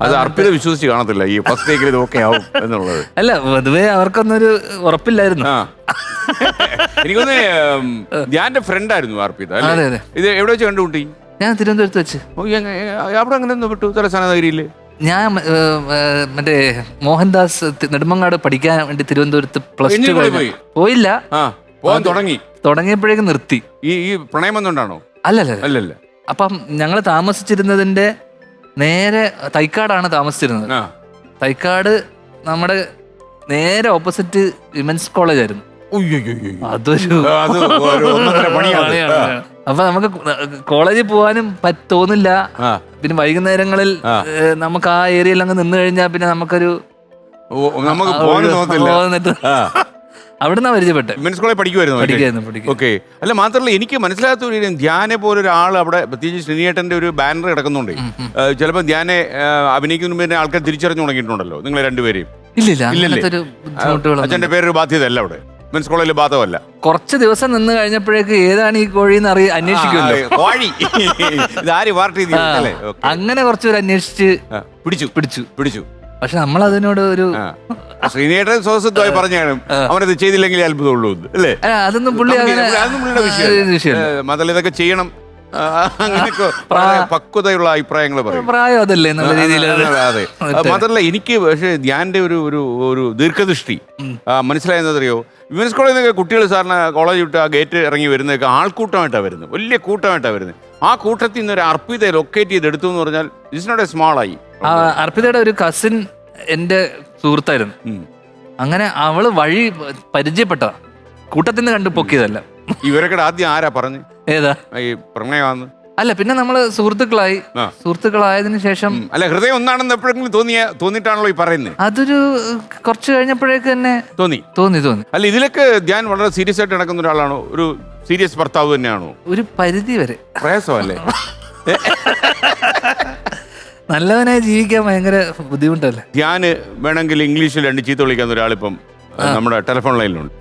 അത് അർപ്പിത വിശ്വസിച്ച് കാണത്തില്ല ഈ ഫസ്റ്റ് ടേക്കിൽ ഇത് ഓക്കെ ആവും എന്നുള്ളത്. അല്ല, പൊതുവേ അവർക്കൊന്നൊരു ഉറപ്പില്ലായിരുന്നു. എനിക്കൊന്ന് ധ്യാന്റെ ഫ്രണ്ട് ആയിരുന്നു അർപ്പിത. ഇത് എവിടെ വെച്ച് കണ്ടുകൂട്ടി? ഞാൻ തിരുവനന്തപുരത്ത് വെച്ച്. അവിടെ അങ്ങനെ ഒന്ന് വിട്ടു തലസ്ഥാനഗിരിയില്? ഞാൻ മറ്റേ മോഹൻദാസ് നെടുമങ്ങാട് പഠിക്കാൻ വേണ്ടി തിരുവനന്തപുരത്ത് +2 പോയില്ല. തുടങ്ങിയപ്പോഴേക്കും നിർത്തി. ഈ പ്രണയം വന്നോണ്ടാണോ? അല്ലല്ല. അപ്പം ഞങ്ങൾ താമസിച്ചിരുന്നതിന്റെ നേരെ തൈക്കാടാണ് താമസിച്ചിരുന്നത്. തൈക്കാട് നമ്മുടെ നേരെ ഓപ്പോസിറ്റ് വിമൻസ് കോളേജ് ആയിരുന്നു. അതൊരു അപ്പൊ നമുക്ക് കോളേജിൽ പോകാനും തോന്നില്ല. ആ. പിന്നെ വൈകുന്നേരങ്ങളിൽ നമുക്ക് ആ ഏരിയയിൽ അങ്ങ് നിന്ന് കഴിഞ്ഞാൽ പിന്നെ നമുക്കൊരു നമുക്ക് പോകാനും തോന്നത്തില്ല. അവിടുന്ന് പരിചയപ്പെട്ടെ. വിമൻസ് കോളേജ് പഠിക്കുമായിരുന്നു. ഓക്കെ. അല്ല മാത്രമല്ല എനിക്ക് മനസ്സിലാത്ത ഒരു കാര്യം, ധ്യാനെ പോലെ ഒരാൾ അവിടെ, പ്രത്യേകിച്ച് ശ്രീനിയേട്ടന്റെ ഒരു ബാനർ കിടക്കുന്നുണ്ട്. ചിലപ്പോൾ ധ്യാനെ അഭിനയിക്കുന്ന മുമ്പ് ആൾക്കാർ തിരിച്ചറിഞ്ഞു തുടങ്ങിയിട്ടുണ്ടല്ലോ നിങ്ങൾ രണ്ടുപേരെയും. ഇല്ലല്ലേ? അച്ഛന്റെ പേരൊരു ബാധ്യത അല്ല അവിടെ, വിമൻസ് കോളേജിൽ ബാധമല്ല. കുറച്ച് ദിവസം നിന്ന് കഴിഞ്ഞപ്പോഴേക്ക് ഏതാണ് ഈ കോഴി എന്ന് അന്വേഷിക്കുമല്ലോ. കോഴി ഇതാര് പാർട്ടി അല്ലേ? അങ്ങനെ കുറച്ചുപേർ അന്വേഷിച്ച് പിടിച്ചു. പക്ഷെ നമ്മൾ അതിനോട് ഒരു ശ്രീനേട്ടൻ സ്വസ്ഥമായി പറഞ്ഞാണ് അവനത് ചെയ്തില്ലെങ്കിൽ അത്ഭുതമുള്ളൂ അല്ലേ? അതൊന്നും പുള്ളി വിഷയം മാത്രമല്ല ഇതൊക്കെ ചെയ്യണം, അങ്ങനെയൊക്കെ പക്വതയുള്ള അഭിപ്രായങ്ങൾ പറയും. പ്രായം അതല്ലേ എന്നുള്ള രീതിയിൽ. അതെ. മാത്രമല്ല എനിക്ക് പക്ഷേ ധ്യാന്റെ ഒരു ദീർഘദൃഷ്ടി മനസ്സിലായെന്നറിയോ, വിമൻസ് കോളേജിൽ നിന്നൊക്കെ കുട്ടികൾ സാറിന് കോളേജ് വിട്ട് ആ ഗേറ്റ് ഇറങ്ങി വരുന്നതൊക്കെ ആൾക്കൂട്ടമായിട്ടാണ് വരുന്നത്, വലിയ കൂട്ടമായിട്ടാണ് വരുന്നത്. ആ കൂട്ടത്തിൽ നിന്ന് ഒരു അർപ്പിതയെ ലൊക്കേറ്റ് ചെയ്ത് എടുത്തു എന്ന് പറഞ്ഞാൽ ഇറ്റ്സ് നോട്ട് എ സ്മോൾ ആയി. അർപ്പിതയുടെ ഒരു കസിൻ എന്റെ സുഹൃത്തായിരുന്നു. അങ്ങനെ അവള് വഴി പരിചയപ്പെട്ട കൂട്ടത്തിൽ നിന്ന് കണ്ടു പൊക്കിയതല്ല. ഇവരൊക്കെ ആദ്യം ആരാ പറഞ്ഞു ഏതാ ഈ പ്രണയമാന്ന്? അല്ല, പിന്നെ നമ്മള് സുഹൃത്തുക്കളായതിനു ശേഷം. അല്ല, ഹൃദയം ഒന്നാണെന്ന് എപ്പോഴെങ്കിലും തോന്നിയിട്ടാണല്ലോ ഈ പറയുന്നത്? അതൊരു കുറച്ച് കഴിഞ്ഞപ്പോഴേക്ക് തന്നെ തോന്നി. അല്ല, ഇതിലൊക്കെ ധ്യാൻ വളരെ സീരിയസ് ആയിട്ട് നടക്കുന്ന ഒരാളാണോ? ഒരു സീരിയസ് ഭർത്താവ് തന്നെയാണോ? ഒരു പരിധി വരെ. പ്രയാസമല്ലേ? നല്ലവനായി ജീവിക്കാൻ ഭയങ്കര ബുദ്ധിമുട്ടല്ലേ? ധ്യാന് വേണമെങ്കിൽ ഇംഗ്ലീഷിൽ 2 ചീത്ത വിളിക്കുന്ന ഒരാളിപ്പം നമ്മുടെ ടെലിഫോൺ ലൈനിലുണ്ട്.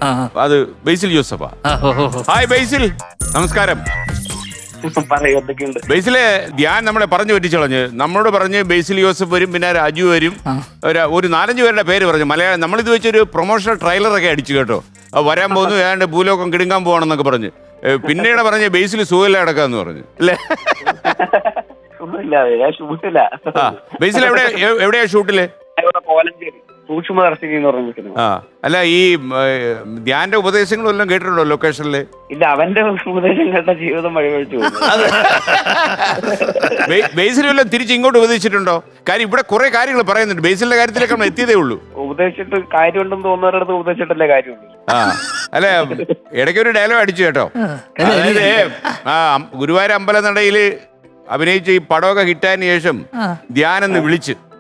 അത് ബേസിൽ ജോസഫാ. ഹായ് ബേസിൽ, നമസ്കാരം. ബേസിലെ ധ്യാൻ നമ്മളെ പറഞ്ഞു പറ്റിച്ചളഞ്ഞ്, നമ്മളോട് പറഞ്ഞ് ബേസിൽ ജോസഫ് വരും, പിന്നെ രാജു വരും, ഒരു 4-5 പേരുടെ പേര് പറഞ്ഞു. മലയാളം നമ്മളിത് വെച്ചൊരു പ്രൊമോഷണൽ ട്രെയിലറൊക്കെ അടിച്ചു കേട്ടോ. വരാൻ പോകുന്നു, ഏതാണ്ട് ഭൂലോകം കിടുങ്ങാൻ പോകണമെന്നൊക്കെ പറഞ്ഞ്. പിന്നീട് പറഞ്ഞ് ബേസിൽ സുഖമില്ല കിടക്കാന്ന് പറഞ്ഞു അല്ലേ? ബേസിൽ എവിടെയാ ഷൂട്ടില്? സൂക്ഷ്മദർശിനി എന്ന് പറഞ്ഞിരിക്കുന്നു. അല്ല, ഈ ധ്യാന്റെ ഉപദേശങ്ങളും എല്ലാം കേട്ടിട്ടുണ്ടോ ലൊക്കേഷനില്? ഇല്ല, അവന്റെ ഉപദേശം കേട്ട ജീവിതം വഴിവഴിച്ചു. ബേസിൽ വല്ലതും തിരിച്ച് ഇങ്ങോട്ട് ഉപദേശിച്ചിട്ടുണ്ടോ? കാര്യം ഇവിടെ കുറെ കാര്യങ്ങൾ പറയുന്നുണ്ട്. ബേസിലിന്റെ കാര്യത്തിലേക്ക് നമ്മൾ എത്തിയതേ ഉള്ളൂ. ഉപദേശിച്ചിട്ട് കാര്യമുണ്ടെന്ന് തോന്നുന്നവരുടെ ഉപദേശിച്ചിട്ടല്ലേ കാര്യമുള്ളൂ. അല്ല, ഇടയ്ക്ക് ഒരു ഡയലോഗ് അടിച്ചു കേട്ടോ. അതായത് ഗുരുവായൂർ അമ്പലനടയില് അഭിനയിച്ച് ഈ പടമൊക്കെ കിട്ടാൻ ശേഷം ധ്യാനെന്ന്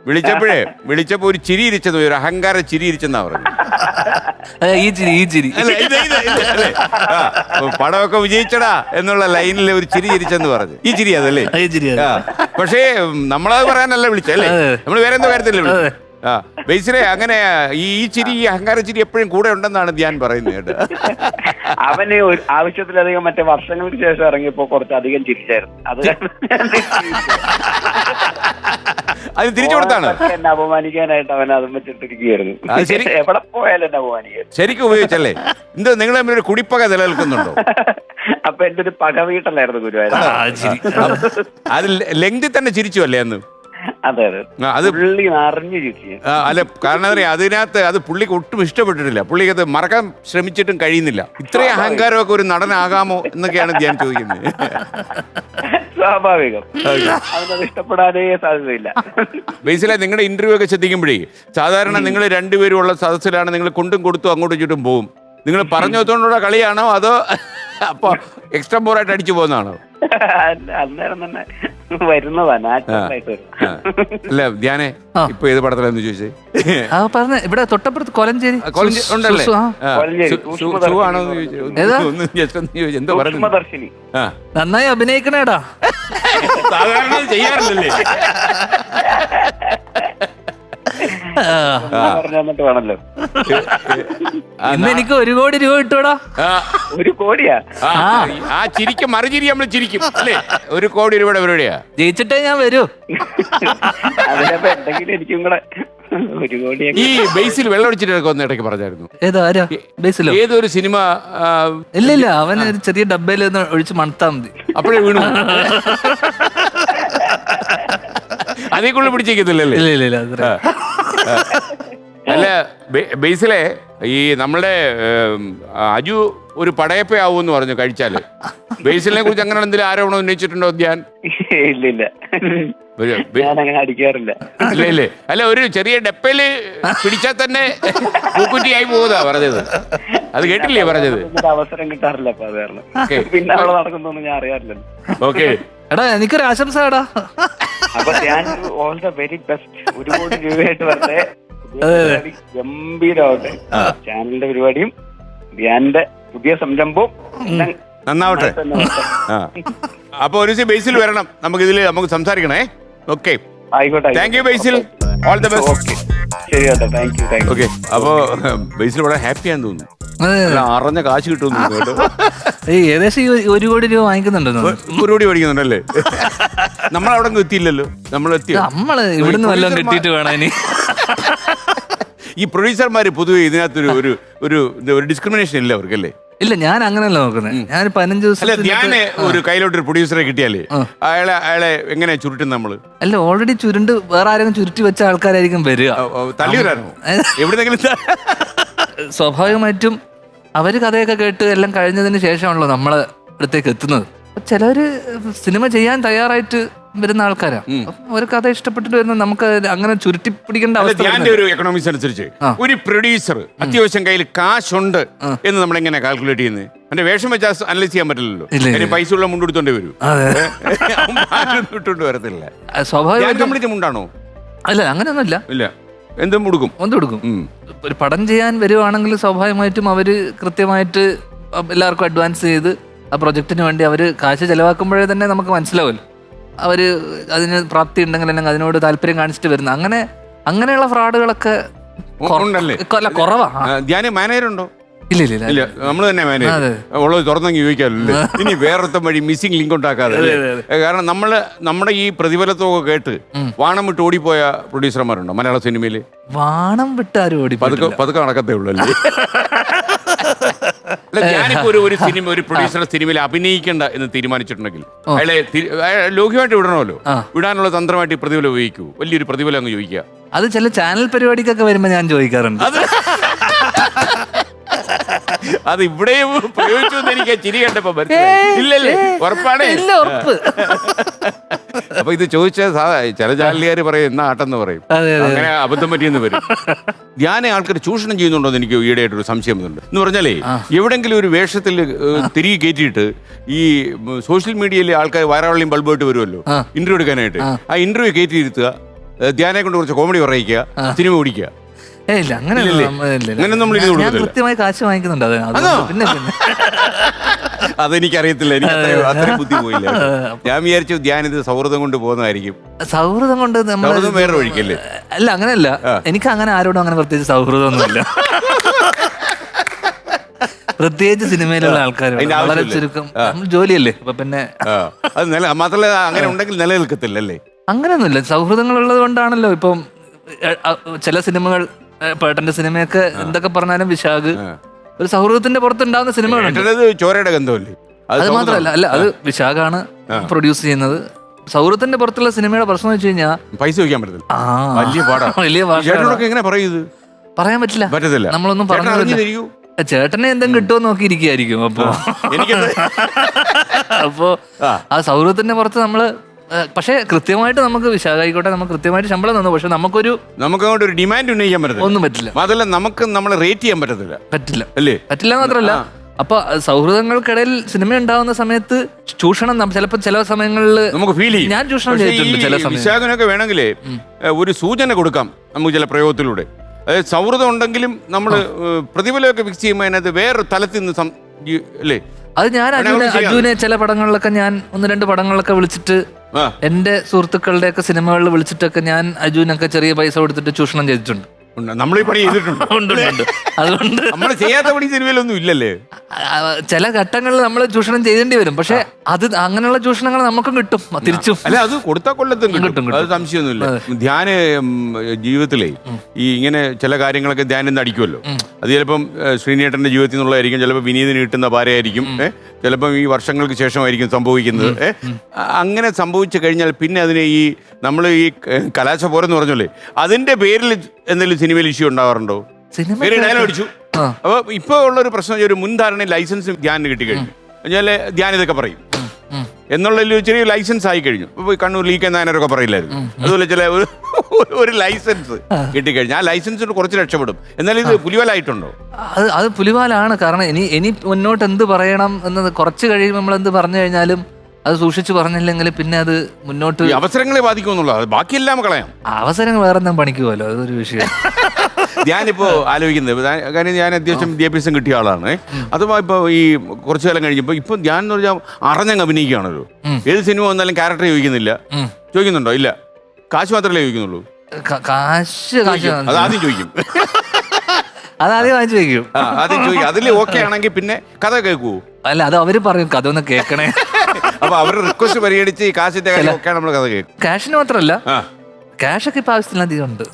വിളിച്ചപ്പോ ഒരു ചിരി ഇരിച്ചെന്ന്, ഒരു അഹങ്കാര ചിരി ഇരിച്ചെന്നാ പറഞ്ഞു. പടമൊക്കെ വിജയിച്ചടാ എന്നുള്ള ലൈനിൽ ഒരു ചിരി ഇരിച്ചെന്ന് പറഞ്ഞു. ഈ ചിരി അതല്ലേ? പക്ഷേ നമ്മളത് പറയാനല്ല വിളിച്ചല്ലേ, നമ്മൾ വേറെ എന്തോ കാര്യത്തിലല്ലേ വിളിച്ചു. ബേസിലെ അങ്ങനെ ഈ ചിരി, ഈ അഹങ്കാര ചിരി എപ്പോഴും കൂടെ ഉണ്ടെന്നാണ് ധ്യാൻ പറയുന്നത് കേട്ടോ. അവന് ആവശ്യത്തിലധികം മറ്റേ വർഷങ്ങൾക്ക് ശേഷം ഇറങ്ങിയപ്പോ കുറച്ചധികം ചിരിച്ചായിരുന്നു. അത് തിരിച്ചു കൊടുത്താണ്. എന്നെ അപമാനിക്കാനായിട്ട് അവൻ അതും വെച്ചിട്ടിരിക്കുകയായിരുന്നു. എവിടെ പോയാലും എന്നെ അപമാനിക്കാൻ ശരിക്കും ഉപയോഗിച്ചല്ലേ? എന്തോ നിങ്ങൾ തമ്മിലൊരു കുടിപ്പക നിലനിൽക്കുന്നുണ്ടോ? അപ്പൊ എന്റെ ഒരു പക വീട്ടല്ലായിരുന്നു ഗുരുവായൂർ. അത് ലെങ്തി തന്നെ ചിരിച്ചു അല്ലേ അന്ന്? അതെ അതെ, അത് പുള്ളി അറിഞ്ഞു ചിരിച്ചു. അല്ല, കാരണം അതിനകത്ത് അത് പുള്ളിക്ക് ഒട്ടും ഇഷ്ടപ്പെട്ടിട്ടില്ല. പുള്ളിക്ക് അത് മറക്കാൻ ശ്രമിച്ചിട്ടും കഴിയുന്നില്ല. ഇത്രയും അഹങ്കാരമൊക്കെ ഒരു നടനാകാമോ എന്നൊക്കെയാണ് ഞാൻ ചോദിക്കുന്നത്. സ്വാഭാവികം, അവനത് ഇഷ്ടപ്പെടാനേ സാധ്യതയില്ല. ബേസിലെ നിങ്ങളുടെ ഇന്റർവ്യൂ ഒക്കെ ശ്രദ്ധിക്കുമ്പോഴേ സാധാരണ നിങ്ങൾ രണ്ടുപേരും ഉള്ള സദസ്സിലാണ് നിങ്ങൾ കൊണ്ടും കൊടുത്തും അങ്ങോട്ടും ഇങ്ങോട്ടും പോവും. നിങ്ങൾ പറഞ്ഞു വെച്ചോണ്ടുള്ള കളിയാണോ അതോ അപ്പൊ എക്സ്ട്രാ പോറായിട്ട് അടിച്ചു പോകുന്നതാണോ? അന്നേരം തന്നെ വരുന്നതാ, നാച്ചുറലായിട്ട് വരും. അല്ല ധ്യാനെ, ഇപ്പൊ ഏത് പടത്തിലാന്ന് ചോദിച്ചേ? ഇവിടെ തൊട്ടപ്പുറത്ത് കോലഞ്ചേരി ഉണ്ടല്ലേ? എന്തോ സൂക്ഷ്മദർശിനി. നന്നായി അഭിനയിക്കണേടാ. സാധാരണ ചെയ്യാറില്ലല്ലേ? പറഞ്ഞിട്ട് വേണല്ലോ. ഇന്ന് എനിക്ക് 1 കോടി രൂപ കിട്ടൂടാ. 1 കോടിയാ? ആ ചിരിക്കും മറുചിരി നമ്മൾ ചിരിക്കും അല്ലേ? 1 കോടി രൂപയുടെ പരിപാടിയാ. ജയിച്ചിട്ടേ ഞാൻ വരൂ. അതിനപ്പോ എന്തെങ്കിലും എനിക്കും കൂടെ 1 കോടി. ഈ ബേസിൽ വെള്ളമടിച്ചിട്ടൊക്കെ ഒന്ന് ഇടയ്ക്ക് പറഞ്ഞായിരുന്നു. ഏതാ ബേസിലോ? ഏതൊരു സിനിമ? ഇല്ല, അവന് ഒരു ചെറിയ ഡബ്ബയിൽ ഒഴിച്ച് മണത്താ മതി, അപ്പോഴേ വീണു. അതേക്കുള്ള പിടിച്ചേക്കത്തില്ലല്ലേ? ഇല്ല. അല്ല ബേസിലെ ഈ നമ്മുടെ അജു ഒരു പടയപ്പ ആവൂന്ന് പറഞ്ഞു കഴിച്ചാല്. ബേസിലിനെ കുറിച്ച് അങ്ങനെ എന്തെങ്കിലും ആരോപണം ഉന്നയിച്ചിട്ടുണ്ടോ ധ്യാൻ? ഇല്ല, ഞാനങ്ങനെ അടിക്കാറില്ല. ഇല്ലേ? അല്ല, ഒരു ചെറിയ ഡപ്പയില് പിടിച്ചാൽ തന്നെ പൂക്കുറ്റിയായി പോകുന്നതാ പറഞ്ഞത്. അത് കേട്ടില്ലേ പറഞ്ഞത്? ഒരു അവസരം കിട്ടാറില്ല അപ്പൊ അത് കാരണം. പിന്നെ അവിടെ നടക്കുന്നൊന്നും ഞാൻ അറിയാറില്ലല്ലോ. ഓക്കെ എടാ എനിക്കൊരു ആശംസ എടാ. അപ്പൊ ഞാൻ ഓൾ ദ വെരി ബെസ്റ്റ്. 1 കോടി രൂപയായിട്ട് വരട്ടെ, ഗംഭീരമാവട്ടെ ചാനലിന്റെ പരിപാടിയും ധ്യാനിന്റെ പുതിയ സംരംഭവും നന്നാവട്ടെ. അപ്പൊ ഒരു ദിവസം ബേസിൽ വരണം, നമുക്ക് ഇതില് നമുക്ക് സംസാരിക്കണേ. ഓക്കെ, ആയിക്കോട്ടെ. Thank you Basil, all the best. ശരി കേട്ടോ, താങ്ക് യു. ഓക്കെ, അപ്പൊ ബേസിൽ വളരെ ഹാപ്പിയാന്ന് തോന്നുന്നു. അറിഞ്ഞ കാശ് കിട്ടുമെന്ന് തോന്നുന്നു കേട്ടോ. ഏകദേശം 1 കോടി രൂപ വാങ്ങിക്കുന്നുണ്ടോ? 1 കോടി മേടിക്കുന്നുണ്ടല്ലേ? നമ്മളവിടെ എത്തിയില്ലല്ലോ, നമ്മൾ എത്തിയോ? നമ്മള് ഇവിടുന്ന് വല്ലതും കിട്ടിയിട്ട് വേണം ഇനി. ഈ പ്രൊഡ്യൂസർമാര് പൊതുവെ ഇതിനകത്തൊരു ഒരു ഒരു ഡിസ്ക്രിമിനേഷൻ ഇല്ല അവർക്കല്ലേ? ഇല്ല, ഞാൻ അങ്ങനെയല്ല നോക്കുന്നത്. ഞാൻ 15 അല്ല, ദിവസം ഞാൻ ഒരു കയ്യിലോട്ടൊരു പ്രൊഡ്യൂസറെ കിട്ടിയാലേ അയാളെ എങ്ങനെ ചുരുട്ടും നമ്മള്? അല്ല, ഓൾറെഡി ചുരുണ്ട് വേറെ ആരെങ്കിലും ചുരുട്ടി വെച്ച ആൾക്കാരായിരിക്കും വരിക. തള്ളിവരാണോ എവിടെന്നെങ്കിലും? സ്വാഭാവികമായിട്ടും അവര് കഥയൊക്കെ കേട്ട് എല്ലാം കഴിഞ്ഞതിന് ശേഷമാണല്ലോ നമ്മളെ അടുത്തേക്ക് എത്തുന്നത്. ചിലര് സിനിമ ചെയ്യാൻ തയ്യാറായിട്ട് വരുന്ന ആൾക്കാരാ. ഒരു കഥ ഇഷ്ടപ്പെട്ടിട്ട് വരുന്ന നമുക്ക് അങ്ങനെ ചുരുട്ടി പിടിക്കേണ്ട അവസ്ഥ. ഞാന്റെ ഒരു എക്കണോമിക്സ് അനുസരിച്ച് ഒരു പ്രൊഡ്യൂസർ അത്യാവശ്യം കയ്യിൽ കാശുണ്ട് എന്ന് നമ്മൾ എങ്ങനെ കാൽക്കുലേറ്റ് ചെയ്യുന്നത്? എന്റെ വേഷം വെച്ചാൽ അനലൈസ് ചെയ്യാൻ പറ്റില്ലല്ലോ. പൈസ ഉള്ള മുണ്ടെടുത്തോണ്ടേ വരൂ, ഇട്ടുകൊണ്ട് വരത്തില്ല. സ്വാഭാവികമായിട്ടും മുണ്ടാണോ? അല്ല, അങ്ങനെയൊന്നുമില്ല. ഇല്ല, എന്തും കൊടുക്കും. ഒരു പടം ചെയ്യാൻ വരുവാണെങ്കിൽ സ്വാഭാവികമായിട്ടും അവര് കൃത്യമായിട്ട് എല്ലാവർക്കും അഡ്വാൻസ് ചെയ്ത് ആ പ്രൊജക്ടിന് വേണ്ടി അവര് കാശ് ചെലവാക്കുമ്പോഴേ തന്നെ നമുക്ക് മനസ്സിലാവുമല്ലോ അവര് അതിന് പ്രാപ്തി ഉണ്ടെങ്കിൽ അല്ലെങ്കിൽ അതിനോട് താല്പര്യം കാണിച്ചിട്ട് വരുന്ന അങ്ങനെയുള്ള ഫ്രോഡുകളൊക്കെ കുറവാ. മാനേജറുണ്ടോ? ഇല്ല ഇല്ല ഇല്ല, നമ്മൾ തന്നെ മാനേജർ ഉള്ളത് തുറന്നെങ്കിൽ ചോദിക്കാമല്ലോ. ഇനി വേറൊരുത്തം വഴി മിസ്സിംഗ് ലിങ്ക് ഉണ്ടാക്കാതെ. കാരണം നമ്മുടെ ഈ പ്രതിഫലത്തൊക്കെ കേട്ട് വാണം വിട്ട് ഓടിപ്പോയ പ്രൊഡ്യൂസർമാരുണ്ടോ മലയാള സിനിമയില്? വാണം വിട്ട് ആരും ഓടി പതുക്കെ നടക്കത്തേ ഉള്ളൂ അല്ലേ? അല്ല, ഞാനിപ്പോ ഒരു സിനിമ ഒരു പ്രൊഡ്യൂസറുടെ സിനിമയിൽ അഭിനയിക്കണ്ട എന്ന് തീരുമാനിച്ചിട്ടുണ്ടെങ്കിൽ അയാളെ ലോക്യമായിട്ട് വിടണമല്ലോ. വിടാനുള്ള തന്ത്രമായിട്ട് ഈ പ്രതിഫലം ഉപയോഗിക്കൂ. വലിയൊരു പ്രതിഫലം അങ്ങ് ചോദിക്കുക. അത് ചില ചാനൽ പരിപാടിക്കൊക്കെ വരുമ്പോ ഞാൻ ചോദിക്കാറുണ്ട്. അത് ഇവിടെയും പ്രയോഗിച്ചു എനിക്ക് ചിരി കണ്ടപ്പോ ഇല്ലല്ലേ? ഉറപ്പാണേ? അപ്പൊ ഇത് ചോദിച്ച ചില ചാനലുകാര് പറയും എന്നാ ആട്ടെന്ന് പറയും, അങ്ങനെ അബദ്ധം പറ്റിയെന്ന് വരും. ഞാൻ ആൾക്കാർ ചൂഷണം ചെയ്യുന്നുണ്ടോ എന്ന് എനിക്ക് ഈയിടെയായിട്ടൊരു സംശയം വന്നിട്ടുണ്ട്. എന്ന് പറഞ്ഞാലേ എവിടെങ്കിലും ഒരു വേഷത്തിൽ തിരികെ കയറ്റിയിട്ട് ഈ സോഷ്യൽ മീഡിയയിൽ ആൾക്കാർ വയറാവളിയും ബൾബായിട്ട് വരുമല്ലോ ഇന്റർവ്യൂ എടുക്കാനായിട്ട്, ആ ഇന്റർവ്യൂ കയറ്റിയിരുത്തുക, ധ്യാനെ കൊണ്ട് കുറച്ച് കോമഡി പറയിക്കുക, സിനിമ ഓടിക്കുക. ഞാൻ കൃത്യമായി കാശ് വാങ്ങിക്കുന്നുണ്ട്. പിന്നെ അതെനിക്കറിയത്തില്ല, എനിക്ക് അത്രയും ബുദ്ധി പോയില്ല. ഞാൻ വിചാരിച്ചു ധ്യാൻ ഇത് സൗഹൃദം കൊണ്ട് പോകുന്നതായിരിക്കും. സൗഹൃദം കൊണ്ട് വേറെ ഒഴിക്കല്ലേ? അല്ല, അങ്ങനെയല്ല. എനിക്ക് അങ്ങനെ ആരോടും അങ്ങനെ പ്രത്യേകിച്ച് സൗഹൃദമൊന്നുമില്ല. പ്രത്യേകിച്ച് സിനിമയിലുള്ള ആൾക്കാർ വളരെ ചുരുക്കം. നമ്മൾ ജോലിയല്ലേ, അപ്പൊ പിന്നെ അത് മാത്രമല്ല അങ്ങനെ ഉണ്ടെങ്കിൽ നിലനിൽക്കത്തില്ലല്ലേ? അങ്ങനെയൊന്നുമില്ല. സൗഹൃദങ്ങൾ ഉള്ളത് കൊണ്ടാണല്ലോ ഇപ്പം ചില സിനിമകൾ, പേട്ടന്റെ സിനിമയൊക്കെ എന്തൊക്കെ പറഞ്ഞാലും വിശാഖ് ഒരു സൗഹൃദത്തിന്റെ പുറത്തുണ്ടാവുന്ന സിനിമകളുണ്ട്. ചോരയുടെ ഗന്ധമല്ലേ? അത് മാത്രമല്ല, അല്ല, അത് വിശാഖാണ് പ്രൊഡ്യൂസ് ചെയ്യുന്നത്. സൗഹൃദത്തിന്റെ പുറത്തുള്ള സിനിമയുടെ പ്രശ്നം വെച്ച് കഴിഞ്ഞാൽ പൈസ വയ്ക്കാൻ പറ്റില്ല. വലിയ പറയാൻ പറ്റില്ല. നമ്മളൊന്നും പറഞ്ഞു ചേട്ടനെ എന്തെങ്കിലും കിട്ടുമോ നോക്കിയിരിക്കുകയായിരിക്കും. അപ്പോ ആ സൗഹൃദത്തിന്റെ പുറത്ത് നമ്മള് പക്ഷെ കൃത്യമായിട്ട് നമുക്ക് വിശാഖായിക്കോട്ടെ നമുക്ക് കൃത്യമായിട്ട് ശമ്പളം തന്നു. പക്ഷെ നമുക്കങ്ങോട്ട് ഒരു ഡിമാൻഡ് ഉന്നയിക്കാൻ പറ്റില്ല. ഒന്നും പറ്റില്ല. അതല്ല, നമുക്ക് നമ്മളെ റേറ്റ് ചെയ്യാൻ പറ്റില്ല അല്ലേ? പറ്റില്ല മാത്രമല്ല, അപ്പൊ സൗഹൃദങ്ങൾക്കിടയിൽ സിനിമ ഉണ്ടാവുന്ന സമയത്ത് ചൂഷണം ചിലപ്പോൾ ചില സമയങ്ങളിൽ നമുക്ക് ഫീൽ ചെയ്യും. ഞാൻ ചൂഷണം ചെയ്തിട്ടുണ്ട് ചില സമയം. വിശാഖനൊക്കെ വേണമെങ്കിലേ ഒരു സൂചന കൊടുക്കാം നമുക്ക് ചില പ്രയോഗത്തിലൂടെ. അതായത് സൗഹൃദം ഉണ്ടെങ്കിലും നമ്മൾ പ്രതിഫലമൊക്കെ ഫിക്സ് ചെയ്യുമ്പോൾ അതിനകത്ത് വേറൊരു തലത്തിൽ നിന്ന് അല്ലേ? അത് ഞാൻ അജുവിനെ ചില പടങ്ങളിലൊക്കെ ഞാൻ 1-2 പടങ്ങളിലൊക്കെ വിളിച്ചിട്ട് എന്റെ സുഹൃത്തുക്കളുടെയൊക്കെ സിനിമകളിൽ വിളിച്ചിട്ടൊക്കെ ഞാൻ അജുവിനൊക്കെ ചെറിയ പൈസ കൊടുത്തിട്ട് ചൂഷണം ചെയ്തിട്ടുണ്ട്. നമ്മൾ ഈ പണി ചെയ്തിട്ടുണ്ട്. അതുകൊണ്ട് നമ്മൾ ചെയ്യാത്ത പണി സിനിമയിലൊന്നും ഇല്ലല്ലേ? ചില ഘട്ടങ്ങളിൽ നമ്മൾ ചൂഷണം ചെയ്യേണ്ടി വരും. പക്ഷെ അത് അങ്ങനെയുള്ള ചൂഷണങ്ങൾ നമുക്കും കിട്ടും തിരിച്ചും. അല്ല, അത് കൊടുത്താൽ കൊല്ലത്തും കിട്ടും, അത് സംശയമൊന്നുമില്ല. ധ്യാന് ജീവിതത്തിലേ ഈ ഇങ്ങനെ ചില കാര്യങ്ങളൊക്കെ ധ്യാനം അടിക്കുമല്ലോ. അത് ചിലപ്പം ശ്രീനേട്ടന്റെ ജീവിതത്തിൽ നിന്നുള്ളതായിരിക്കും, ചിലപ്പോൾ വിനീതിന് കിട്ടുന്ന ഭാര്യയായിരിക്കും, ചിലപ്പം ഈ വർഷങ്ങൾക്ക് ശേഷമായിരിക്കും സംഭവിക്കുന്നത്. അങ്ങനെ സംഭവിച്ചു കഴിഞ്ഞാൽ പിന്നെ അതിന് ഈ നമ്മൾ ഈ കലാശപോരം എന്ന് പറഞ്ഞല്ലേ, അതിന്റെ പേരിൽ എന്തെങ്കിലും സിനിമയിൽ ഇഷ്യൂ ഉണ്ടാവാറുണ്ടോ? ഡയലോഗ് അടിച്ചു. അപ്പൊ ഇപ്പൊ ഉള്ളൊരു പ്രശ്നം, ഒരു മുൻധാരണ ലൈസൻസ് ധ്യാനിന് കിട്ടിക്കഴിഞ്ഞു കഴിഞ്ഞാല് ധ്യാൻ ഇതൊക്കെ പറയും എന്നുള്ള ചെറിയ ലൈസൻസ് ആയി കഴിഞ്ഞു. ഇപ്പൊ കണ്ണൂർ ലീക്ക് നായനൊക്കെ പറയില്ലായിരുന്നു. അതുപോലെ ചില ഒരു ലൈസൻസ് കിട്ടിക്കഴിഞ്ഞാൽ ആ ലൈസൻസിന് കുറച്ച് രക്ഷപ്പെടും. എന്നാലും ഇത് പുലിവാലായിട്ടുണ്ടോ? അത് പുലിവാലാണ്. കാരണം ഇനി മുന്നോട്ട് എന്ത് പറയണം എന്നത് കുറച്ച് കഴിയുമ്പോൾ നമ്മൾ എന്ത് പറഞ്ഞു കഴിഞ്ഞാലും അത് സൂക്ഷിച്ചു പറഞ്ഞില്ലെങ്കിൽ പിന്നെ അത് മുന്നോട്ട് ഈ അവസരങ്ങളെ ബാധിക്കുമെന്നുള്ളത്, ബാക്കിയെല്ലാം കളയാം. അവസരങ്ങൾ വേറെ എന്തെങ്കിലും പണിക്കുമല്ലോ, അതൊരു വിഷയം. ഞാനിപ്പോ ആലോചിക്കുന്നത്, കാര്യം ഞാൻ അത്യാവശ്യം വിദ്യാഭ്യാസം കിട്ടിയ ആളാണ്. അതും ഇപ്പൊ ഈ കുറച്ചു കാലം കഴിഞ്ഞപ്പോ ഇപ്പൊ ഞാൻ എന്ന് പറഞ്ഞാൽ അറിഞ്ഞങ്ങ് അഭിനയിക്കുകയാണല്ലോ. ഏത് സിനിമ വന്നാലും ക്യാരക്ടർ ചോദിക്കുന്നില്ല. ചോദിക്കുന്നുണ്ടോ? ഇല്ല, കാശ് മാത്രമല്ലേ ചോദിക്കുന്നുള്ളൂ. കാശ് അത് ആദ്യം ചോദിക്കും. അതാദ്യം വാങ്ങിച്ചു വെക്കും. ആദ്യം ചോദിക്കും. അതിൽ ഓക്കെ ആണെങ്കിൽ പിന്നെ കഥ കേൾക്കൂ. അല്ല, അത് അവര് പറയും കഥ ഒന്ന് കേൾക്കണേ. അപ്പൊ അവരുടെ റിക്വസ്റ്റ് പരിഗണിച്ച് ഈ കാശിന്റെ കാര്യം ഒക്കെ നമ്മൾ കഥ കേൾക്കും. ക്യാഷിന് മാത്രമല്ല, ക്യാഷൊക്കെ ഇപ്പൊ ആവശ്യത്തിലധികം ഉണ്ട്.